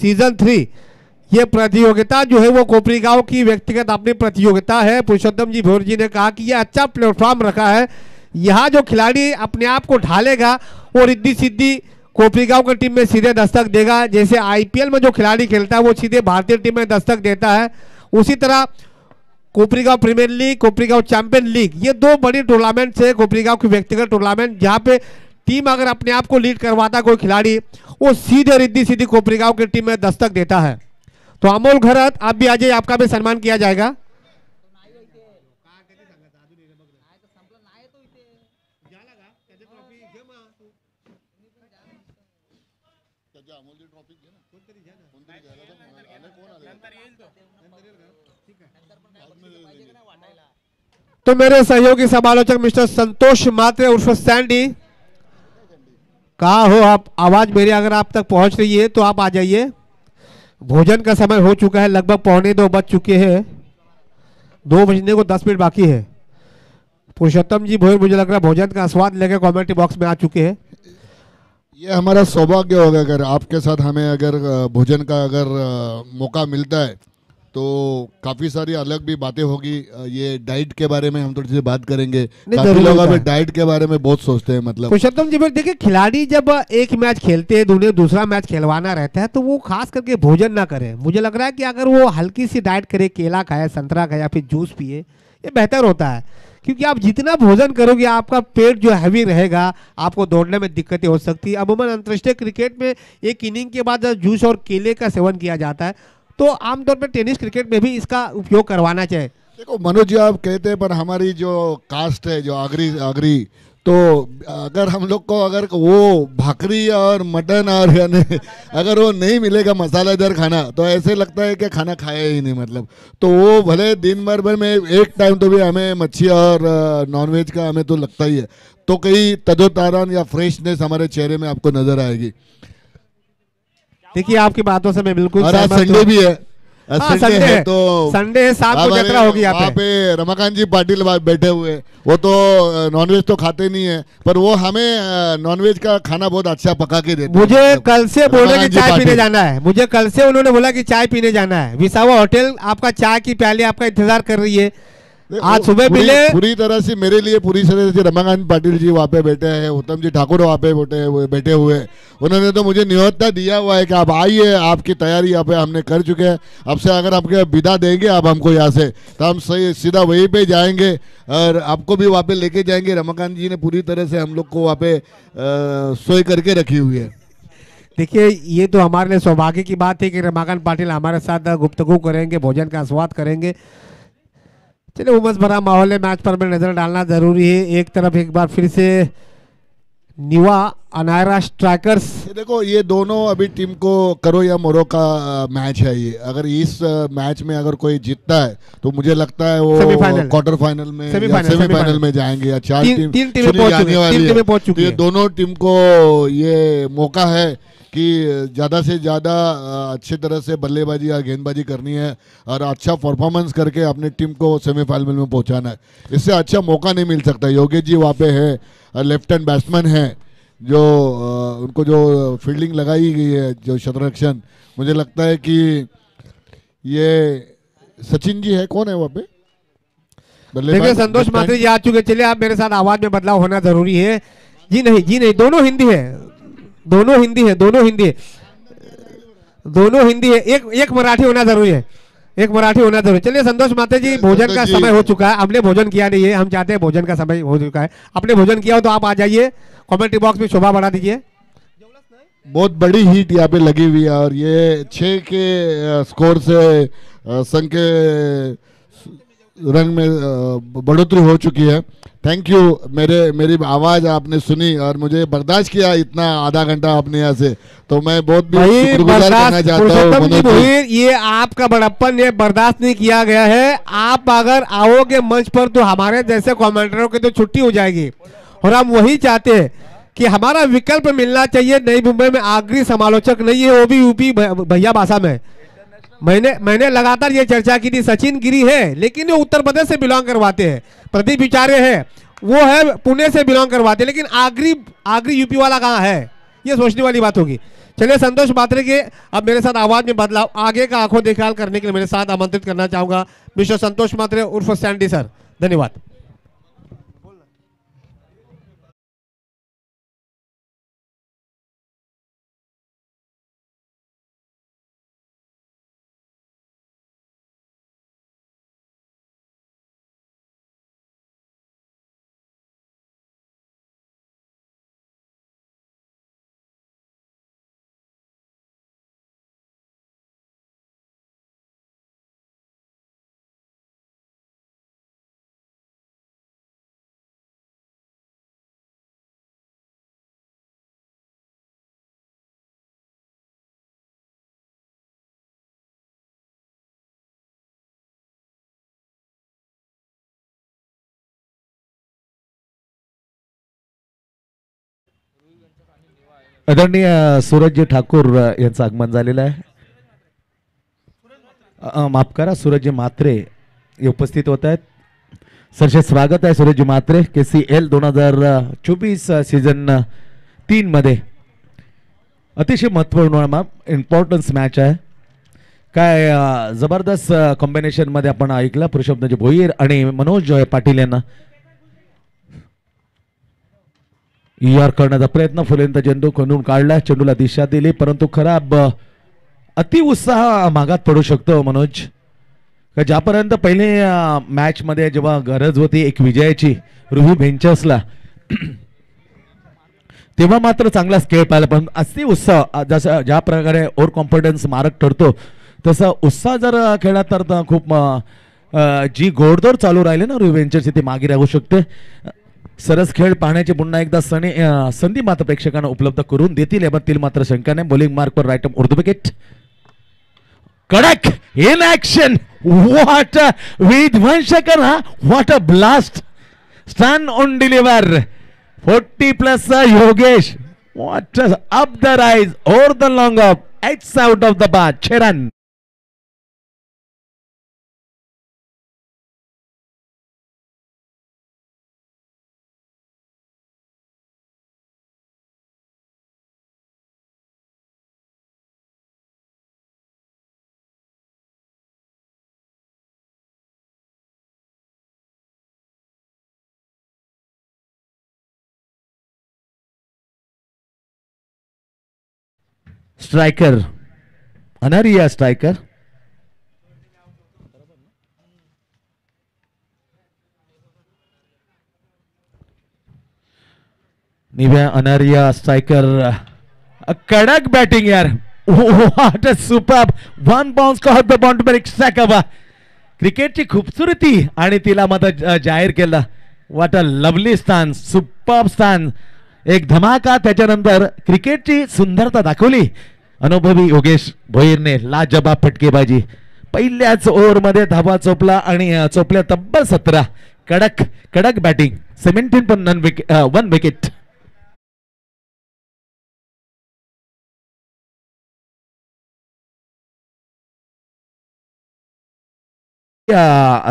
Season 3 ये प्रतियोगिता जो है वो कोपरीगांव की व्यक्तिगत अपनी प्रतियोगिता है। पुरुषोत्तम जी भोर जी ने कहा कि ये अच्छा प्लेटफॉर्म रखा है, यहाँ जो खिलाड़ी अपने आप को ढालेगा वो रिद्धि सिद्धि कोपरीगांव की टीम में सीधे दस्तक देगा। जैसे आईपीएल में जो खिलाड़ी खेलता है वो सीधे भारतीय टीम में दस्तक देता है, उसी तरह कोपरीगांव प्रीमियर लीग, कोपरीगांव चैंपियन लीग, ये दो बड़ी टूर्नामेंट है कोपरीगांव की व्यक्तिगत टूर्नामेंट, जहाँ पे टीम अगर अपने आप को लीड करवाता कोई खिलाड़ी वो सीधे रिद्धि सीधी कोपरीगांव की टीम में दस्तक देता है। तो अमोल घरत आप भी आ जाइए, आपका भी सम्मान किया जाएगा। तो मेरे सहयोगी समालोचक मिस्टर संतोष मात्रे उर्फ सैंडी, कहाँ हो आप? आवाज मेरी अगर आप तक पहुंच रही है तो आप आ जाइए। भोजन का समय हो चुका है, लगभग 1:45 बज चुके हैं, 2 बजने को 10 मिनट बाकी है। पुरुषोत्तम जी भोर मुझे लग रहा है भोजन का स्वाद लेकर कमेंट्री बॉक्स में आ चुके हैं। ये हमारा सौभाग्य होगा अगर आपके साथ हमें अगर भोजन का अगर मौका मिलता है तो काफ़ी सारी अलग भी बातें होगी। ये डाइट के बारे में हम थोड़ी सी बात करेंगे। काफी लोग अभी डाइट के बारे में बहुत सोचते हैं। मतलब पुरुषोत्तम जी देखिए, खिलाड़ी जब एक मैच खेलते हैं, उन्हें दूसरा मैच खिलवाना रहता है तो वो खास करके भोजन ना करे। मुझे लग रहा है कि अगर वो हल्की सी डाइट करे, केला खाए, संतरा खाए या फिर जूस पिए, ये बेहतर होता है। क्योंकि आप जितना भोजन करोगे आपका पेट जो हैवी रहेगा, आपको दौड़ने में दिक्कतें हो सकती है। अमूमन अंतर्राष्ट्रीय क्रिकेट में एक इनिंग के बाद जूस और केले का सेवन किया जाता है, तो आमतौर पर टेनिस क्रिकेट में भी इसका उपयोग करवाना चाहिए। देखो मनोज जी, आप कहते हैं पर हमारी जो कास्ट है, जो आगरी, तो अगर हम लोग को अगर वो भाकरी और मटन और यानी अगर वो नहीं मिलेगा मसालेदार खाना, तो ऐसे लगता है कि खाना खाया ही नहीं। मतलब तो वो भले दिन भर में एक टाइम तो भी हमें मच्छी और नॉनवेज का हमें तो लगता ही है, तो कई तरोताजा या फ्रेशनेस हमारे चेहरे में आपको नजर आएगी। देखिए आपकी बातों से मैं बिल्कुल और आज संडे भी है, संडे है तो संडे है, शाम को यात्रा होगी यहाँ पे रमाकांत जी पाटिल बैठे हुए, वो तो नॉनवेज तो खाते नहीं है, पर वो हमें नॉनवेज का खाना बहुत अच्छा पका के देते। मुझे कल से बोले कि चाय पीने जाना है, मुझे कल से उन्होंने बोला कि चाय पीने जाना है। विसावा होटल आपका चाय की प्याली आपका इंतजार कर रही है। आज सुबह मिले पूरी तरह से मेरे लिए पूरी तरह से रमाकांत पाटिल जी वहाँ पे बैठे हैं, उत्तम जी ठाकुर वहाँ पे बैठे हुए, उन्होंने तो मुझे न्योता दिया हुआ है कि आप आइए, आपकी तैयारी यहाँ पे हमने कर चुके हैं, अब से अगर आपके विदा देंगे आप हमको यहाँ से तो हम सही सीधा वहीं पे जाएंगे और आपको भी वहाँ पे लेके जाएंगे। रमाकांत जी ने पूरी तरह से हम लोग को वहाँ पे सोई करके रखी हुई है। देखिए ये तो हमारे लिए सौभाग्य की बात है कि रमाकांत पाटिल हमारे साथ गुफ्तगू करेंगे, भोजन का स्वाद करेंगे। चलिए उमस भरा माहौल है, मैच पर में नजर डालना जरूरी है। एक तरफ एक बार फिर से निवा अनायरा स्ट्राइकर्स, देखो ये दोनों अभी टीम को करो या मरो का मैच है। ये अगर इस मैच में अगर कोई जीतता है तो मुझे लगता है वो क्वार्टर फाइनल में सेमीफाइनल में जाएंगे या तीन टीमें आने वाली है। तो ये दोनों टीम को ये मौका है कि ज़्यादा से ज़्यादा अच्छी तरह से बल्लेबाजी या गेंदबाजी करनी है और अच्छा परफॉर्मेंस करके अपनी टीम को सेमीफाइनल में पहुंचाना है। इससे अच्छा मौका नहीं मिल सकता। योगेश जी वहाँ पे है, लेफ्ट हैंड बैट्समैन है, जो उनको जो फील्डिंग लगाई गई है, जो शतरक्षण, मुझे लगता है कि ये सचिन जी है, कौन है वहाँ पे? देखिए संतोष मात्री जी आ चुके। चलिए आप मेरे साथ आवाज में बदलाव होना जरूरी है। जी नहीं, दोनों हिंदी है, दोनों हिंदी है। एक मराठी होना जरूरी है, एक मराठी होना जरूरी। चलिए संतोष माते जी, भोजन का समय हो चुका है, हमने भोजन किया नहीं है, हम चाहते हैं भोजन का समय हो चुका है। आपने भोजन किया हो तो आप आ जाइए, कमेंट्री बॉक्स में शोभा बढ़ा दीजिए। बहुत बड़ी हीट यहाँ पे लगी हुई है और ये 6 के स्कोर से संघ के रंग में बढ़ोतरी हो चुकी है। थैंक यू, मेरी आवाज़ आपने सुनी और मुझे बर्दाश्त किया इतना आधा घंटा आपने यहाँ से, तो मैं बहुत भी शुक्रगुजार करना चाहता हूँ। ये आपका बड़प्पन ये बर्दाश्त नहीं किया गया है। आप अगर आओगे मंच पर तो हमारे जैसे कमेंटरों की तो छुट्टी हो जाएगी और हम वही चाहते हैं कि हमारा विकल्प मिलना चाहिए। नई मुंबई में आगरी समालोचक नहीं है, वो भी यूपी भैया भाषा में। मैंने लगातार ये चर्चा की थी, सचिन गिरी है लेकिन वो उत्तर प्रदेश से बिलोंग करवाते हैं। प्रदीप बिचारे है, वो है पुणे से बिलोंग करवाते हैं, लेकिन आगरी यूपी वाला कहाँ है? ये सोचने वाली बात होगी। चलिए संतोष मात्रे के अब मेरे साथ आवाज में बदलाव, आगे का आंखों देखभाल करने के लिए मेरे साथ आमंत्रित करना चाहूंगा मिस्टर संतोष मात्रे उर्फ सैंडी सर। धन्यवाद। आदरणीय सूरजजी ठाकूर यांचं आगमन झालेलं आहे। माफ करा, सूरजजी मात्रे उपस्थित होत आहेत। सरसे स्वागत आहे सूरजजी मात्रे। KCL 2024 सीझन 3 मध्ये अतिशय महत्त्वपूर्ण इम्पॉर्टन्स मॅच आहे। काय जबरदस्त कॉम्बिनेशन मध्ये आपण ऐकलं पुरुषोत्तमजी भोईर आणि मनोज पाटील यांना। यार करण्याचा प्रयत्न, फुलेंत चेंडू खणून काढला, चेंडूला दिशा दिली परंतु खराब अति उत्साह मागात पडू शकतो मनोज। ज्यापर्यंत पहिले मॅच मध्ये जेव्हा गरज होती एक विजयाची रुही बेंचर्सला, तेव्हा मात्र चांगलाच खेळ पाहिला, पण अति उत्साह जसं ज्या प्रकारे ओव्हर कॉन्फिडन्स मारक ठरतो तसा उत्साह जर खेळला तर खूप जी घोडदौड चालू राहिली ना रुही बेंचर्सची ती मागे राहू शकते। सरस खेळ पाहण्याची पुन्हा एकदा संधी मात्र प्रेक्षकांना उपलब्ध करून देतील मात्र शंका नाही। बॉलिंग मार्क पर राइट उर्दू विकेट, कडक इन ऍक्शन, व्हाट विध्वंसकर, what a blast, stun on deliver 40+ Yogesh, what up the rise over the long off, it's out of the bar, 6 run. Striker Anariya striker, Nivya Anariya striker, कडक बैटिंग यार, what a superb one bounce का the boundary extra cover, क्रिकेटची खूबसूरती आणि तिला मात्र जाहीर केलं। व्हाट अ लवली स्थान, सुपर्ब स्थान, एक धमाका, त्याच्यानंतर क्रिकेटची सुंदरता दाखवली अनुभवी योगेश भोईरने। लाजवाब फटकेबाजी, पहिल्याच ओव्हर मध्ये धावा चोपला आणि चोपल्या तब्बल 17। कडक कडक बॅटिंग, 17.1 विकेट।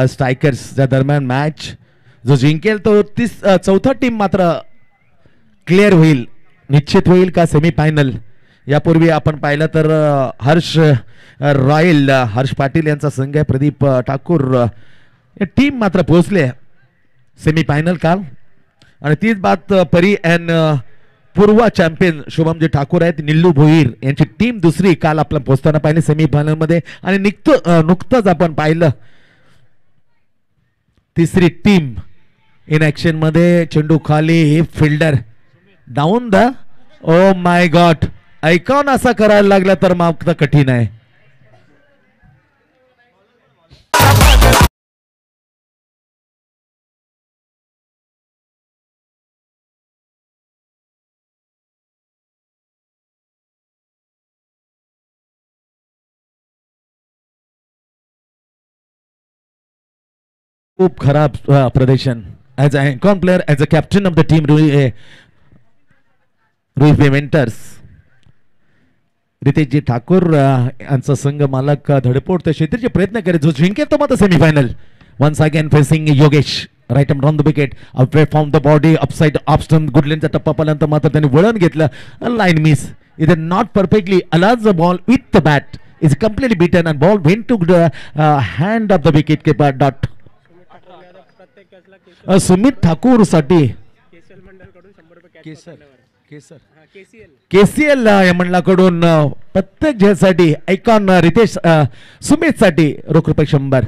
स्ट्रायकर्सच्या दरम्यान मॅच जो जिंकेल तो 34 टीम मात्र क्लिअर होईल, निश्चित होईल का सेमीफायनल। यापूर्वी आपण पाहिलं तर हर्ष रॉयल, हर्ष पाटील यांचा संघ आहे, प्रदीप ठाकूर टीम मात्र पोहोचले सेमीफायनल काल। आणि तीच बात परी एंड पूर्व चॅम्पियन शुभमजी ठाकूर आहेत, निल्लू भोईर यांची टीम दुसरी काल आपण पोहोचताना पाहिली सेमीफायनल मध्ये। आणि नुकतंच आपण पाहिलं तिसरी टीम इन ऍक्शन मध्ये, चेंडू खाली, fielder down the, oh my God, ऐकावून असा करायला लागला तर माफ कठीण आहे। खूप खराब प्रदर्शन as a icon player, as a captain of the team रुई पेमेंटर्स। रितेशजी ठाकूर यांचा संघ मालक धडपड ते क्षेत्रीचे प्रयत्न करे, जो जिंकेल तो मात्र semifinal. Once again facing Yogesh, right hand on the wicket away from the body upside off stump गुडलेनचा टप्पा पाल्यानंतर मात्र त्यांनी वळण घेतलं line miss it not perfectly allows the ball with the bat is completely beaten and ball went to the hand of the wicket keeper dot Sumit Thakur साठी KCL या मंडळाकडून प्रत्येक झेलसाठी ऐकॉन रितेश सुमित साठी रोख रुपये 100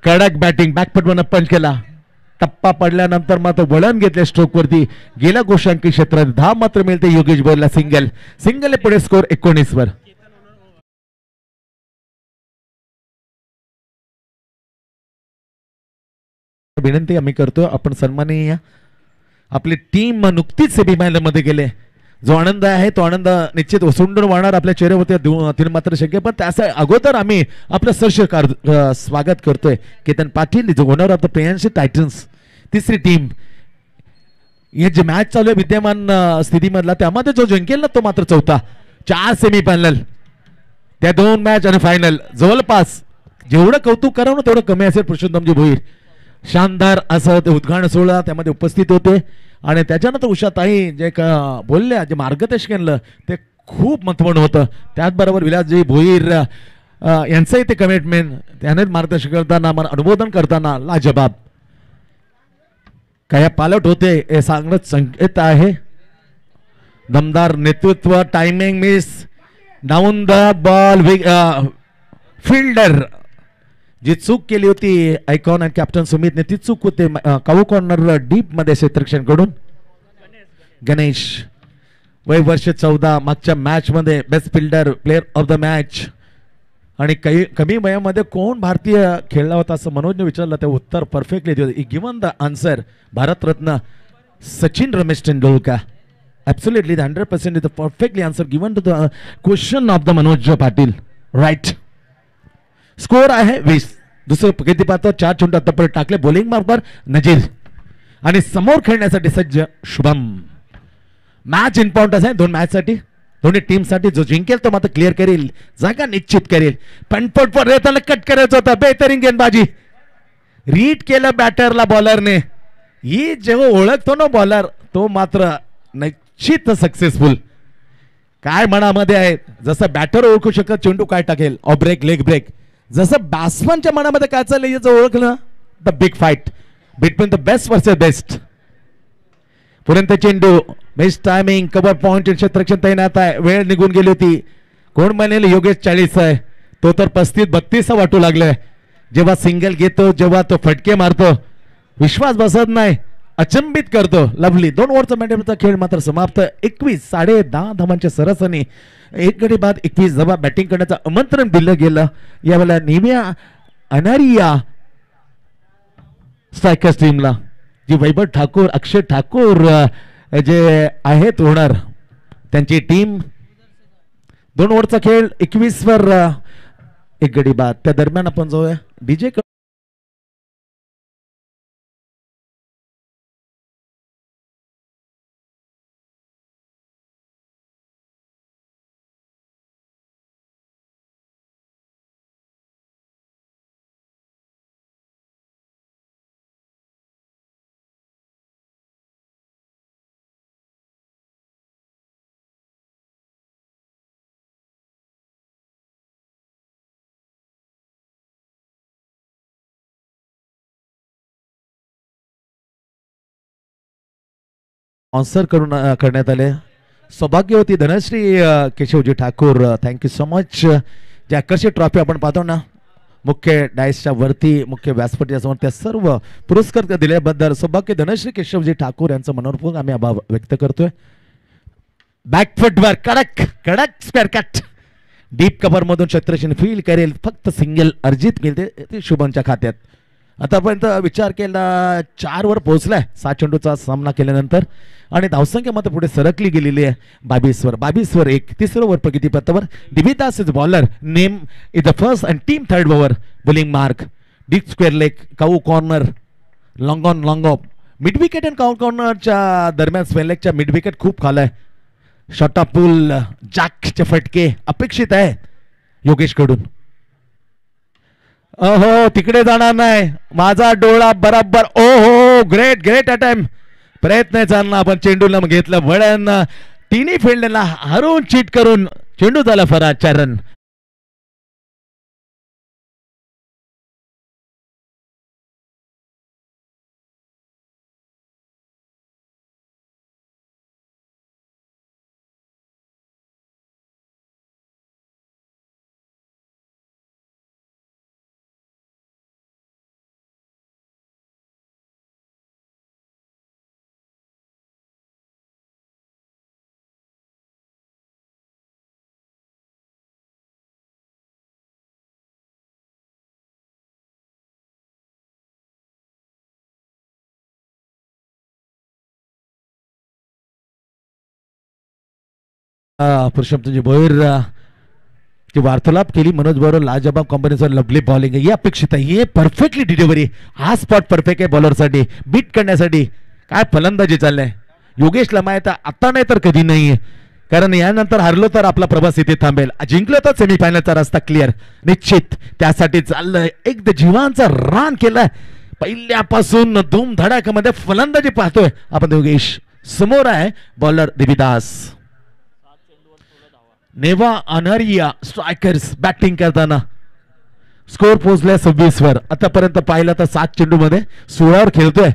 कडक बॅटिंग बॅकफुटवर पंच केला टप्पा पडल्यानंतर मात्र वळण घेतले स्ट्रोक वरती गेल्या गोष्टांकी क्षेत्रात 10 मात्र मिळते योगेश बोरला सिंगल पुढे स्कोर 19 वर विनंती आम्ही करतो आपण सन्माननीय आपली टीम नुकतीच सेमीफायनल मध्ये गेले जो आनंद आहे तो आनंद निश्चित ओसंडून वाहणार आपल्या चेहऱ्यावरती मात्र शक्य पण त्या अगोदर आम्ही आपलं सहर्ष स्वागत करतोय केतन पाटील जो owner of the Priyanshi Titans तिसरी टीम हे जे मॅच चालू आहे विद्यमान स्थितीमधला त्यामध्ये जो जिंकेल ना तो मात्र चौथा 4 सेमीफायनल त्या 2 मॅच आणि फायनल जवळपास जेवढं कौतुक करावं ना तेवढं कमी असेल पुरुषोत्तमजी भोईर शानदार असं ते उद्घाटन सोहळा त्यामध्ये उपस्थित होते आणि त्याच्यानंतर उषाताई जे बोलल्या जे मार्गदर्शन केलं ते खूप महत्त्वपूर्ण होतं त्याचबरोबर विलासजी भोईर यांचंही ते कमिटमेंट त्याने मार्गदर्शन करताना मला अनुमोदन करताना लाजबाब काय पालट होते हे सांगणं संकेत आहे दमदार नेतृत्व timing miss down the ball fielder जी चूक केली होती आयकॉन आणि कॅप्टन सुमितने ती चूक होते काऊ कॉर्नर डीप मध्ये क्षेत्रक्षण कडून गणेश वय वर्ष 14 मागच्या मॅच मध्ये best fielder player of the match आणि काही कमी वयामध्ये कोण भारतीय खेळला होता असं मनोजने विचारलं ते उत्तर परफेक्टली दिलं given the answer Bharat Ratna Sachin Ramesh Tendulkar absolutely 100% is the perfectly answer given to the question of the Manoj Patil right score आहे 20 दुसरं किती पाहतो 4 चेंडू आतापर्यंत टाकले बॉलिंग मार्फत नजीर आणि समोर खेळण्यासाठी सज्ज शुभम मॅच इम्पॉर्टंट आहे 2 मॅच साठी दोन्ही टीम साठी जो जिंकेल तो मात्र क्लिअर करेल जागा निश्चित करेल पणपट पर रेताला कट करायचं होतं बेहतरीन गेंदबाजी रीड केलं बॅटरला बॉलरने ही जेव्हा ओळखतो ना बॉलर तो मात्र निश्चित सक्सेसफुल काय मनामध्ये आहे जसं बॅटर ओळखू शकत चेंडू काय टाकेल ऑफ ब्रेक लेग ब्रेक जसं बॅट्समनच्या मनामध्ये काय चाललंय याचं ओळखलं the big fight between the best versus best पर्यंत चेंडू बेस्ट टायमिंग कव्हर पॉइंट क्षेत्रक्षण तैनात आहे वेळ निघून गेली होती कोण म्हणेल योगेश 40 आहे तो तर 35-32 वाटू लागलाय जेव्हा सिंगल घेतो जेव्हा तो फटके मारतो विश्वास बसत नाही अचंबित करतो लवली 2 ओव्हरचा मॅचचा खेळ मात्र समाप्त 21 10.5 धावांच्या सरसने एक गडी बाद 21 धावा बॅटिंग करण्याचं आमंत्रण दिलं गेलं यावेळेला निमिया अनारिया स्ट्रायकर्स टीमला जी वैभव ठाकूर अक्षय ठाकूर जे आहेत ओनर त्यांची टीम 2 ओव्हरचा खेळ 21 वर एक गडी बाद त्या दरम्यान आपण जाऊया डीजे स्पॉन्सर करून करण्यात आले सौभाग्यवती Dhanashree Keshavji Thakur thank you so much जे आकर्षक ट्रॉफी आपण पाहतो ना मुख्य डायसच्या वरती मुख्य व्यासपीठाच्या समोर त्या सर्व पुरस्कार दिल्याबद्दल सौभाग्य धनश्री केशवजी ठाकूर यांचा मनोरपूर्वक आम्ही आभार व्यक्त करतोय बॅकफुटवर कडक कडक स्क्वेअर कट डीप कव्हर मधून क्षेत्रक्षण फील करेल फक्त सिंगल अर्जित मिळते ते शुभमच्या खात्यात आतापर्यंत विचार केला 4 वर पोहोचलाय 7 चेंडूचा सामना केल्यानंतर आणि धावसंख्या मात्र पुढे सरकली गेलेली आहे 22 वर 1 तिसरं वर प्रगतीपथावर Dividas is bowler name is the first and team third over bowling mark deep square leg cow corner long on long off mid wicket and cow कॉर्नरच्या दरम्यान स्पेन लेगच्या मिड विकेट खूप खालाय शॉर्ट ऑफ पूल जॅकचे फटके अपेक्षित आहे योगेश कडून हो तिकडे जाणार नाही, माझा डोळा बराबर. ओ हो ग्रेट ग्रेट अटेम्प्ट, प्रयत्न चालला पण चेंडूला घेतलं बळ्यान, तिन्ही फिल्डरला हरवून चीट करून चेंडू झाला फरार. 4 रन. पुरुषोत्तमजी भोईर ची वार्तालाप केली मनोज बरोबर. लाजवाब कंपनीचं लवली बॉलिंग आहे, हे अपेक्षित आहे. हे परफेक्टली डिलिव्हरी, हा स्पॉट परफेक्ट आहे बॉलरसाठी बीट करण्यासाठी. काय फलंदाजी चाललंय योगेशला माहित आहे, आता नाही तर कधी नाही, कारण यानंतर हरलो तर आपला प्रवास इथे थांबेल, जिंकलो तर सेमीफायनलचा रस्ता क्लिअर निश्चित. त्यासाठी चाललंय एक जीवांचा रान केलाय पहिल्यापासून धूमधडाक्यामध्ये फलंदाजी पाहतोय आपण. योगेश समोर आहे बॉलर देवीदास. नेवा अनरिया स्ट्रायकर्स बॅटिंग करताना स्कोर पोहोचलाय 26 वर. आतापर्यंत पाहिलं तर 7 चेंडू मध्ये 16 वर खेळतोय.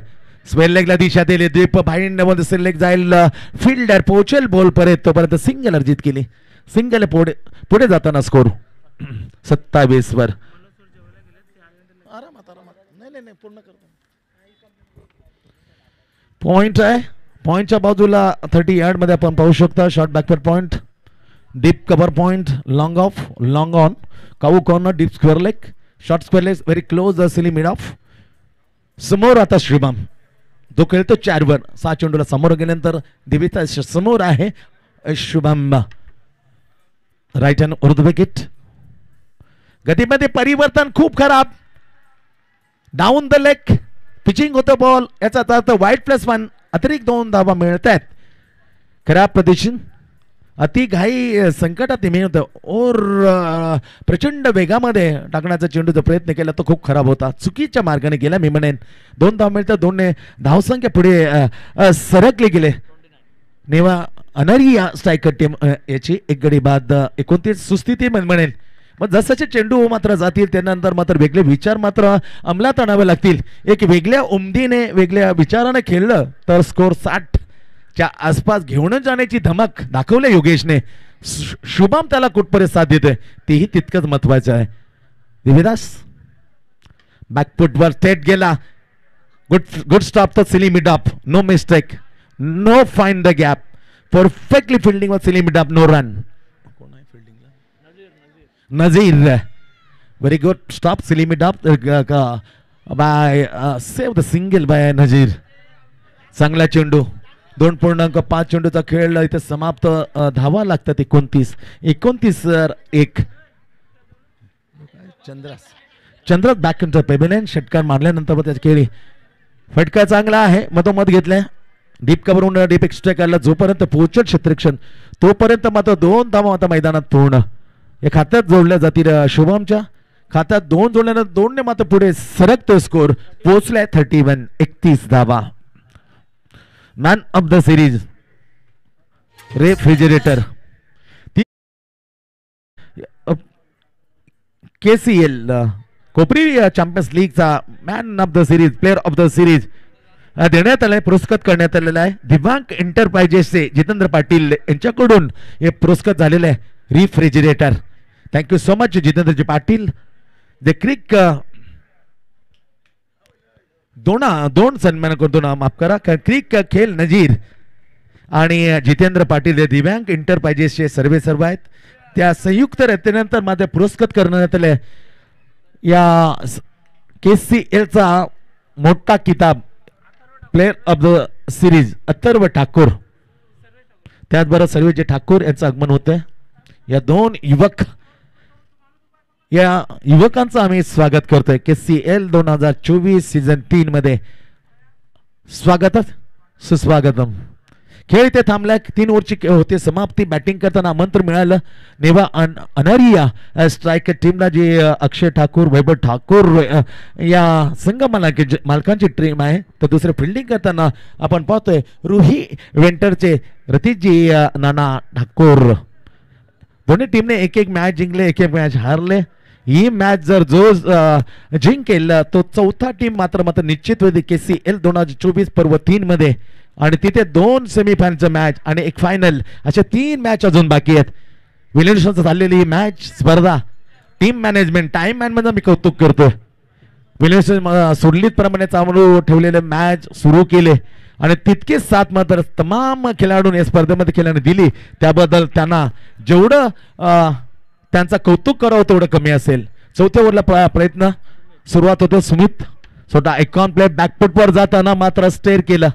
स्पेल लेगला दिशा दिली, दीप भाईंड मध्ये सिलेक्ट जाईल, फिल्डर पोहोचेल बॉल पर्यंत, तोपर्यंत सिंगल अर्जित केली. सिंगल पुढे जाताना स्कोर 27 वर. पॉइंट आहे, पॉइंटच्या बाजूला 30 यार्ड मध्ये आपण पाहू शकता. Short backward point, deep cover point, long of, long on, cow corner, deep square leg, short square leg, very close silly mid of. समोर आता श्रीबाम जो खेळतो 4 वर. 6 चेंडूला समोर गेल्यानंतर दिविता समोर आहे शुभम. राईट हँड उर्दू विकेट. गतीमध्ये परिवर्तन खूप खराब, डाऊन द लेग पिचिंग होतं बॉल, याचा अर्थ वाईट +1 अतिरिक्त 2 धावा मिळत आहेत. खराब प्रदर्शन, अति घाई संकटात होतं. और प्रचंड वेगामध्ये टाकण्याचा चेंडूचा प्रयत्न केला तो खूप खराब होता, चुकीच्या मार्गाने गेला मी म्हणेन. 2 धाव मिळतात, 2ने धावसंख्या पुढे सरकले गेले. नेवा अनरिया स्ट्रायकर टीम याची 1 गडी बाद 29 सुस्थिती म्हणेन. मग जसचे चेंडू मात्र जातील त्यानंतर मात्र वेगळे विचार मात्र अंमलात आणावे लागतील. एक वेगळ्या उमदीने वेगळ्या विचाराने खेळलं तर स्कोर 60 च्या आसपास घेऊन जाण्याची धमक दाखवले योगेशने. शुभम त्याला कुठपर्यंत साथ देतोय तेही तितकंच महत्वाचं आहे. देवीदास बॅकफुटवर थेट गेला, good stop the silly mid off, no mistake, no find the gap, perfectly fielding वर silly mid off, no run. Nazir very good stop silly mid off by save the single by Nazir. चांगला चेंडू, 2.5 चेंडूचा खेळ इथे समाप्त. धावा लागतात 29 1. चंद्रात बॅक पेबेलेन षटकार मारल्यानंतर त्याची खेळी फटका चांगला आहे, मधोमध घेतलाय. डीप कवरून डीप एक्स्ट्रा काढला, जोपर्यंत पोहोचल क्षेत्ररक्षण तोपर्यंत मात्र 2 धावा आता मैदानात पूर्ण. एक खात्यात जोडल्या जातील, शुभमच्या खात्यात 2 जोडल्यानंतर 2ने मात्र पुढे सरकतो. स्कोर पोहोचलाय 31 31 धावा. Man of the series refrigerator KCL Kopri champions लीगचा man of the series, player of the series देण्यात आलाय, पुरस्कृत करण्यात आलेला आहे. दिव्यांग एंटरप्राइजेसचे जितेंद्र पाटील यांच्याकडून हे पुरस्कृत झालेले आहे refrigerator. Thank you so much Jitendraji Patil. द क्रिक दोन सन्मान करतो ना, माफ करा. क्रिक खेल नजीर आणि जितेंद्र पाटील हे दिव्यांग एंटरप्राइजेसचे सर्व आहेत. त्या संयुक्त रचनेनंतर मात्र पुरस्कृत करण्यात आले या KCLचा मोठा किताब player of the series Atharva Thakur. त्याचबरोबर सर्वेचे ठाकूर यांचं आगमन होतं. या 2 युवकांचं आम्ही स्वागत करतोय KCL 2024 सीझन 3 मध्ये. स्वागत सुस्वागतम. खेळ इथे थांबला. 3 ओव्हरची होते समाप्ती. बॅटिंग करताना आमंत्रण मिळालं नेवा अनारिया स्ट्रायकर टीमला, जे अक्षय ठाकूर, वैभव ठाकूर या संघ मालकांची टीम आहे. तर दुसरे फिल्डिंग करताना आपण पाहतोय रुही वेंटरचे रतीशजी नाना ठाकूर. दोन्ही टीमने एक एक मॅच जिंकले, एक एक मॅच हारले. ही मॅच जर जो जिंकेल तो चौथा टीम मात्र निश्चित होईल KCL 2024 पर्व 3 मध्ये. आणि तिथे 2 सेमीफायनलचं मॅच आणि एक फायनल, अशा 3 मॅच अजून बाकी आहेत. विलियम्सन चाललेली ही मॅच स्पर्धा टीम मॅनेजमेंट टाइम मॅनमध्ये मी कौतुक करतोय. विलियम्सन सुरळीत प्रमाणे चालू ठेवलेले मॅच सुरू केले आणि तितकेच साथ मात्र तमाम खेळाडूंनी या स्पर्धेमध्ये खेळाने दिली. त्याबद्दल त्यांना जेवढं त्यांचा कौतुक करावं तेवढं कमी असेल. चौथ्या ओव्हरला प्रयत्न सुरुवात होतो. सुमित स्वतः आयकॉन प्ले बॅकफुटवर जाताना मात्र स्टेअर केलं.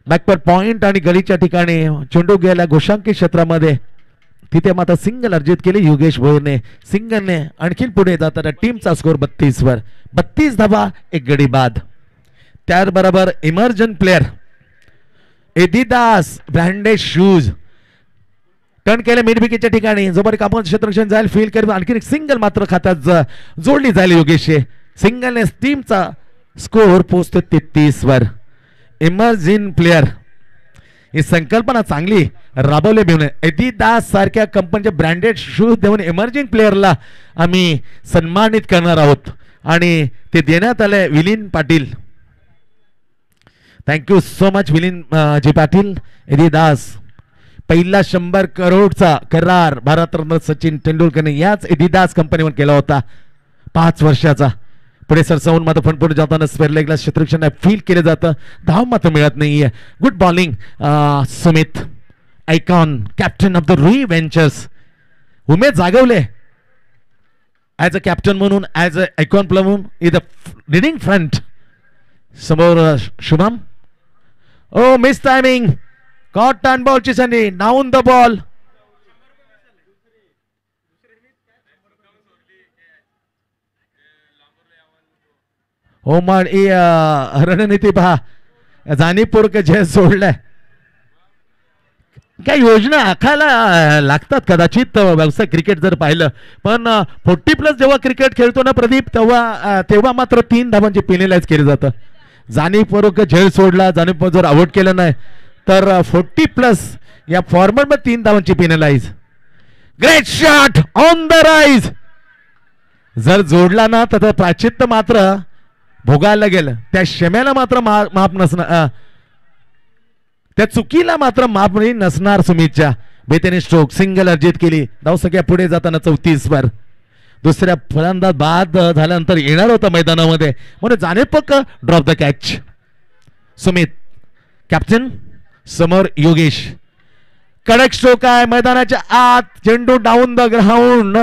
बॅकफुट पॉइंट आणि गलीच्या ठिकाणी चेंडू गेला गोशांकी क्षेत्रामध्ये. तिथे मात्र सिंगल अर्जित केली योगेश भोईरने. सिंगलने आणखीन पुढे जाताना टीमचा स्कोर 32 वर. 32 धावा, 1 गडी बाद. त्याचबरोबर immersion player Adidas branded shoes turn केले मिड विकेटच्या ठिकाणी. जोपर्यंत आपण क्षेत्ररक्षण जाईल फील करून आणखी एक सिंगल मात्र खात्यात जोडली जाईल योगेश. सिंगलने टीमचा स्कोर पोहोचतो 33 वर. इमर्जिंग प्लेअर ही संकल्पना चांगली राबवली मिळून एडिडास सारख्या कंपनीचे ब्रँडेड शूज देऊन इमर्जिंग प्लेअरला आम्ही सन्मानित करणार आहोत आणि ते देण्यात आले विलीन पाटील. थँक्यू सो मच विलीन जी पाटील. एडिडास पहिला 100 करोडचा करार भारतरत्न सचिन तेंडुलकरने याच एडिडास कंपनीवर केला होता 5 वर्षाचा. पुढे सरसावून मात्र फंड पुढे जाताना स्क्वेअर लेगला क्षेत्ररक्षण फील केलं जातं. धाव मात्र मिळत नाहीये. Good bowling Sumit icon captain of the Rui ventures. उमेद जागवले ॲज अ कॅप्टन म्हणून, ॲज अ आयकॉन प्लेयर म्हणून इन द लीडिंग फ्रंट. समोर Shubham. Oh miss timing. Caught turn बॉलची संधी. Down the ball. हो मग रणनीती पहा. जाणीवपूर्वक जय सोडलाय. काय योजना आखायला लागतात कदाचित व्यावसायिक क्रिकेट जर पाहिलं. पण 40+ जेव्हा क्रिकेट खेळतो ना प्रदीप तेव्हा मात्र 3 धावांची पेनलाइज केलं जातं. जाणीवपूर्वक झेल सोडला, जाणीवपूर्वक जर आउट केलं नाही तर 40+ या फॉर्मॅटमध्ये 3 धावांची penalise. Great shot on the rise. जर जोडला ना तर प्राचित्य मात्र भोगायला गेलं. त्या क्षम्याला मात्र माफ नसणार, त्या चुकीला मात्र माफ नसणार. सुमितच्या बेतेने स्ट्रोक सिंगल अर्जित केली. धावसंख्या पुढे जाताना 34 वर. दुसऱ्या फलंदाज बाद झाल्यानंतर येणार होता मैदानामध्ये म्हणून जाणीवपूर्वक drop the catch. Sumit captain. समोर योगेश. कडक स्ट्रोक आहे मैदानाच्या आत. चेंडू डाऊन द ग्राउंड.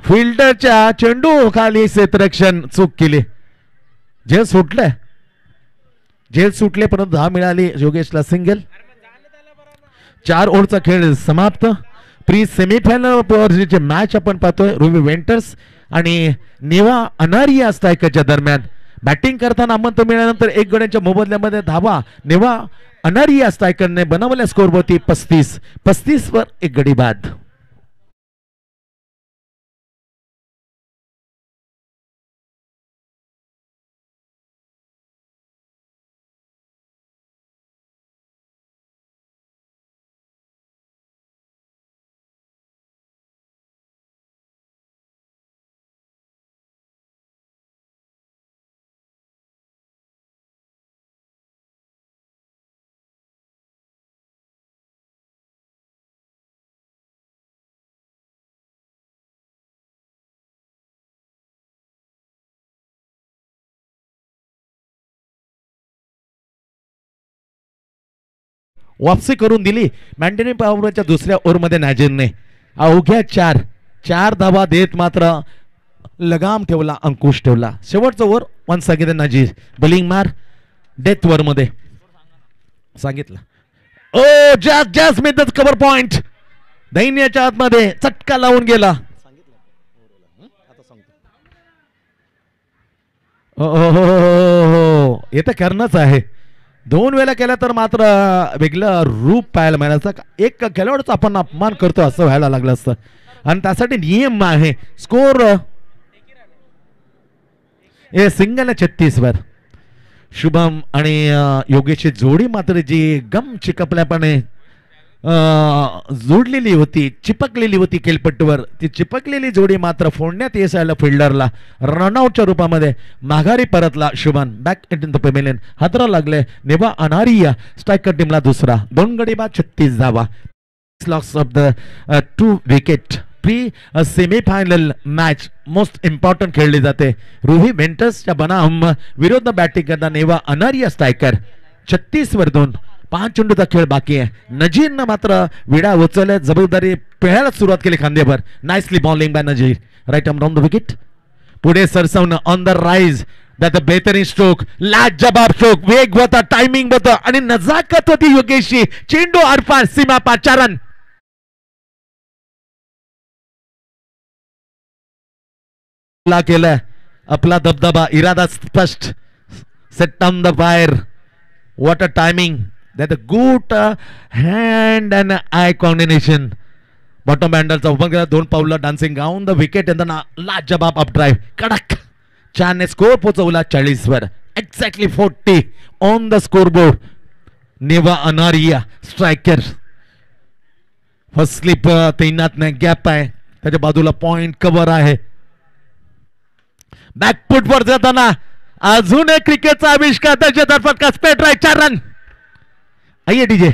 फिल्डरच्या चेंडू खाली क्षेत्ररक्षण चूक केली. झेल सुटले. झेल सुटले परंतु धाव मिळाली योगेशला सिंगल. 4 ओव्हरचा खेळ समाप्त. प्री सेमीफायनल मॅच आपण पाहतोय रुवी वेंटर्स आणि नेवा अनारिया स्ट्रायकरच्या दरम्यान. बॅटिंग करताना आमंत्रण मिळाल्यानंतर 1 गड्यांच्या मोबदल्यामध्ये धावा नेवा अनारिया स्ट्रायकरने बनवल्या स्कोरवरती 35 वर 1 गडी बाद. वापसी करून दिली मॅन्डेनी पॉवरच्या दुसऱ्या ओव्हरमध्ये नाझीरने. अवघ्या 4 धावा देत मात्र लगाम ठेवला, अंकुश ठेवला. शेवटचं ओव्हर वन सांगितलं नाझीर. बॉलिंग मार डेथ ओव्हर मध्ये सांगितलं. Oh just miss the cover point. दैन्याच्या आतमध्ये चटका लावून गेला. हो हे तर करणंच आहे. 2 वेळा केला तर मात्र वेगळं रूप पाहायला मिळालं. एक खेळाडूचा आपण अपमान करतो असं व्हायला लागलं असतं आणि त्यासाठी नियम आहे. स्कोर हे सिंगल 36 वर. शुभम आणि योगेशची जोडी मात्र जी गम चिकपल्यापणे जोडलेली होती, चिपकलेली होती खेळपट्टीवर, ती चिपकलेली जोडी मात्र फोडण्यात येस आलं फिल्डरला. रनआउटच्या रूपामध्ये माघारी परतला शुभम. बॅक इन द पेमेलियन हातरा लागले नेवा अनारिया. स्ट्रायकर टीमला दुसरा. 2 गडी बाद 36 धावा. Loss of the 2 wicket. Pre semifinal match most important खेळली जाते. रुही वेंटर्सच्या बनाम विरुद्ध बॅटिंग करता नेवा अनारिया स्ट्रायकर. 36 वर 2. 5 चेंडूचा खेळ बाकी आहे. नजीरनं मात्र विडा उचलले, जबाबदारी पेहायला सुरुवात केली खांद्यावर. Nicely bowling by Nazir. Right arm down the wicket. पुढे सरसवणं ऑन द राईज. दॅट बेहतरीन स्ट्रोक, लाजवाब स्ट्रोक, वेग होता, टायमिंग होतं आणि नजाकत होती योगेशची. चेंडू आरपार सीमा पार. 4 रन. केलं आपला दबदबा, इरादा स्पष्ट. Set on the fire. What a timing. That a good hand and eye combination. Bottom हँडलचा ओपन केला, 2 पावला डान्सिंग गाऊन द विकेट आणि लाजवाब अप ड्राईव्ह कडक. 4 ने स्कोर पोहोचवला 40 वर. Exactly 40 on the score board. नेवा अनारिया स्ट्रायकर. फर्स्ट स्लिप तैनात नाही, गॅप आहे त्याच्या बाजूला, पॉइंट कव्हर आहे. बॅकफुट वर जाताना अजून एक क्रिकेटचा आविष्कार त्याच्या तर्फे का स्पेट राईट. 4 रन. आइए डीजे.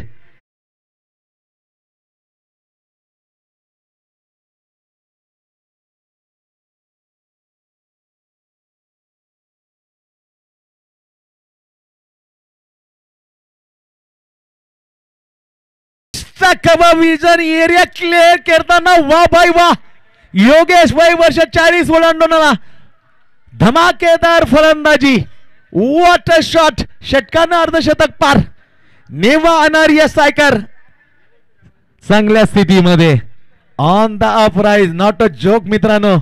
विजन एरिया क्लिअर करताना वा भाई वा. योगेश भाई वर्ष 40 ओलांडून धमाकेदार फलंदाजी. What a shot. षटकानं अर्धशतक पार. नेवा अनारिया स्ट्रायकर चांगल्या स्थितीमध्ये on the अपराइज. Not a joke मित्रांनो.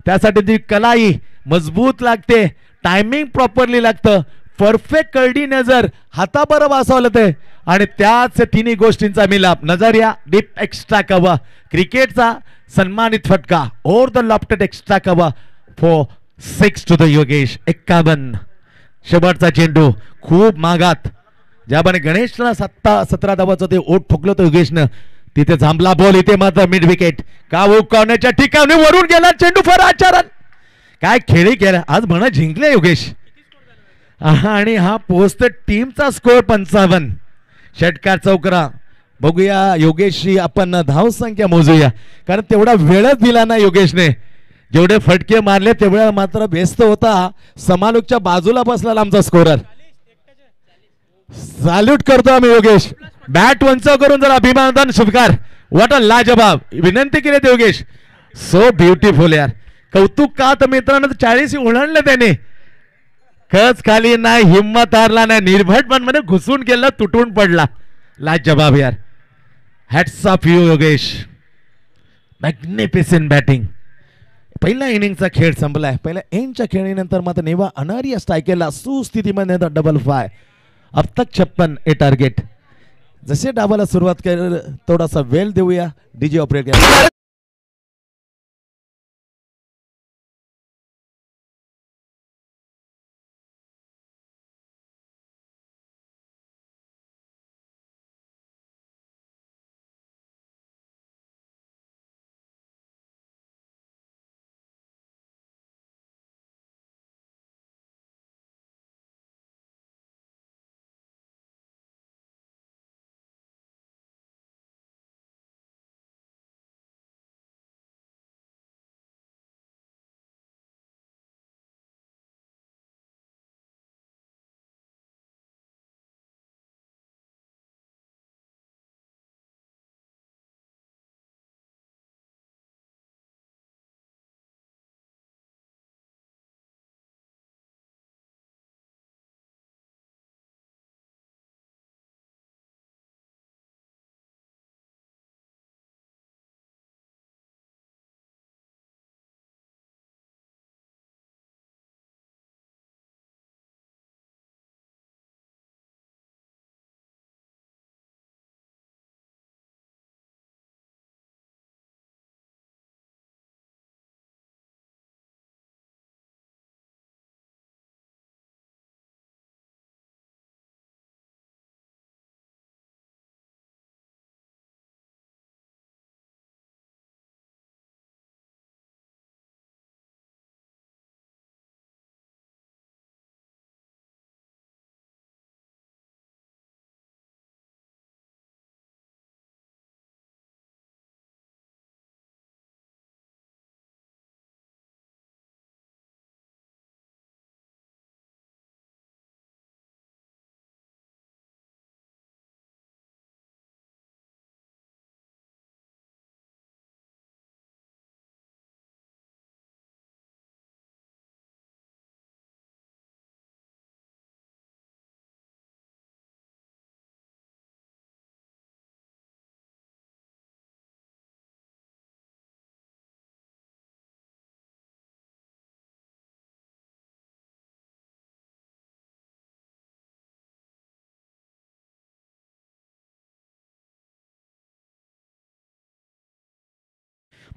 त्यासाठी ती कलाई मजबूत लागते, टायमिंग प्रॉपरली लागतं, परफेक्ट कळडी नजर, हाताबरोबर वाचवलं ते आणि त्याच तिन्ही गोष्टींचा मिलाप. नजरिया डीप एक्स्ट्रा कव्हर. क्रिकेटचा सन्मानित फटका. Over the lofted extra cover for 6 to the Yogesh. 51. शेवटचा चेंडू खूप मागात. ज्याप्रमाणे गणेशला 17 धावाचं ते ओट ठोकलं होतं योगेशनं, तिथे झांबला बॉल. इथे मात्र मिड विकेट. कावू करण्याच्या ठिकाणी वरून गेला चेंडू फर. 4 रन. काय खेळी केला आज म्हणा. जिंकले योगेश आणि हा पोस्ट टीमचा स्कोर 55. षटकार चौकरा. बघूया योगेशची आपण धावसंख्या मोजूया, कारण तेवढा वेळच दिला ना योगेशने. जेवढे फटके मारले तेवढ्या मात्र व्यस्त होता. समालोकच्या बाजूला बसला आमचा स्कोरर. सॅल्यूट करतो आम्ही योगेश. बॅट उंच करून जरा अभिमानदान स्वीकार. व्हॉट अ लाजवाब. विनंती केली ते योगेश. सो ब्युटिफुल यार. कौतुक का तर मित्रांनो 40 ओलांडले त्याने. खच खाली नाही, हिम्मत हारला नाही, निर्भयपण मध्ये घुसून गेला, तुटून पडला. लाजवाब यार. Hats off you Yogesh. Magnificent batting. पहिल्या इनिंगचा खेळ संपलाय. पहिल्या एंडच्या खेळीनंतर मात्र नेवा अनारिया स्ट्रायकरला सुस्थितीमध्ये डबल 5. अब तक 56 ए टार्गेट. जसे डावाला सुरुवात केली थोडासा वेळ देऊया. DJ operator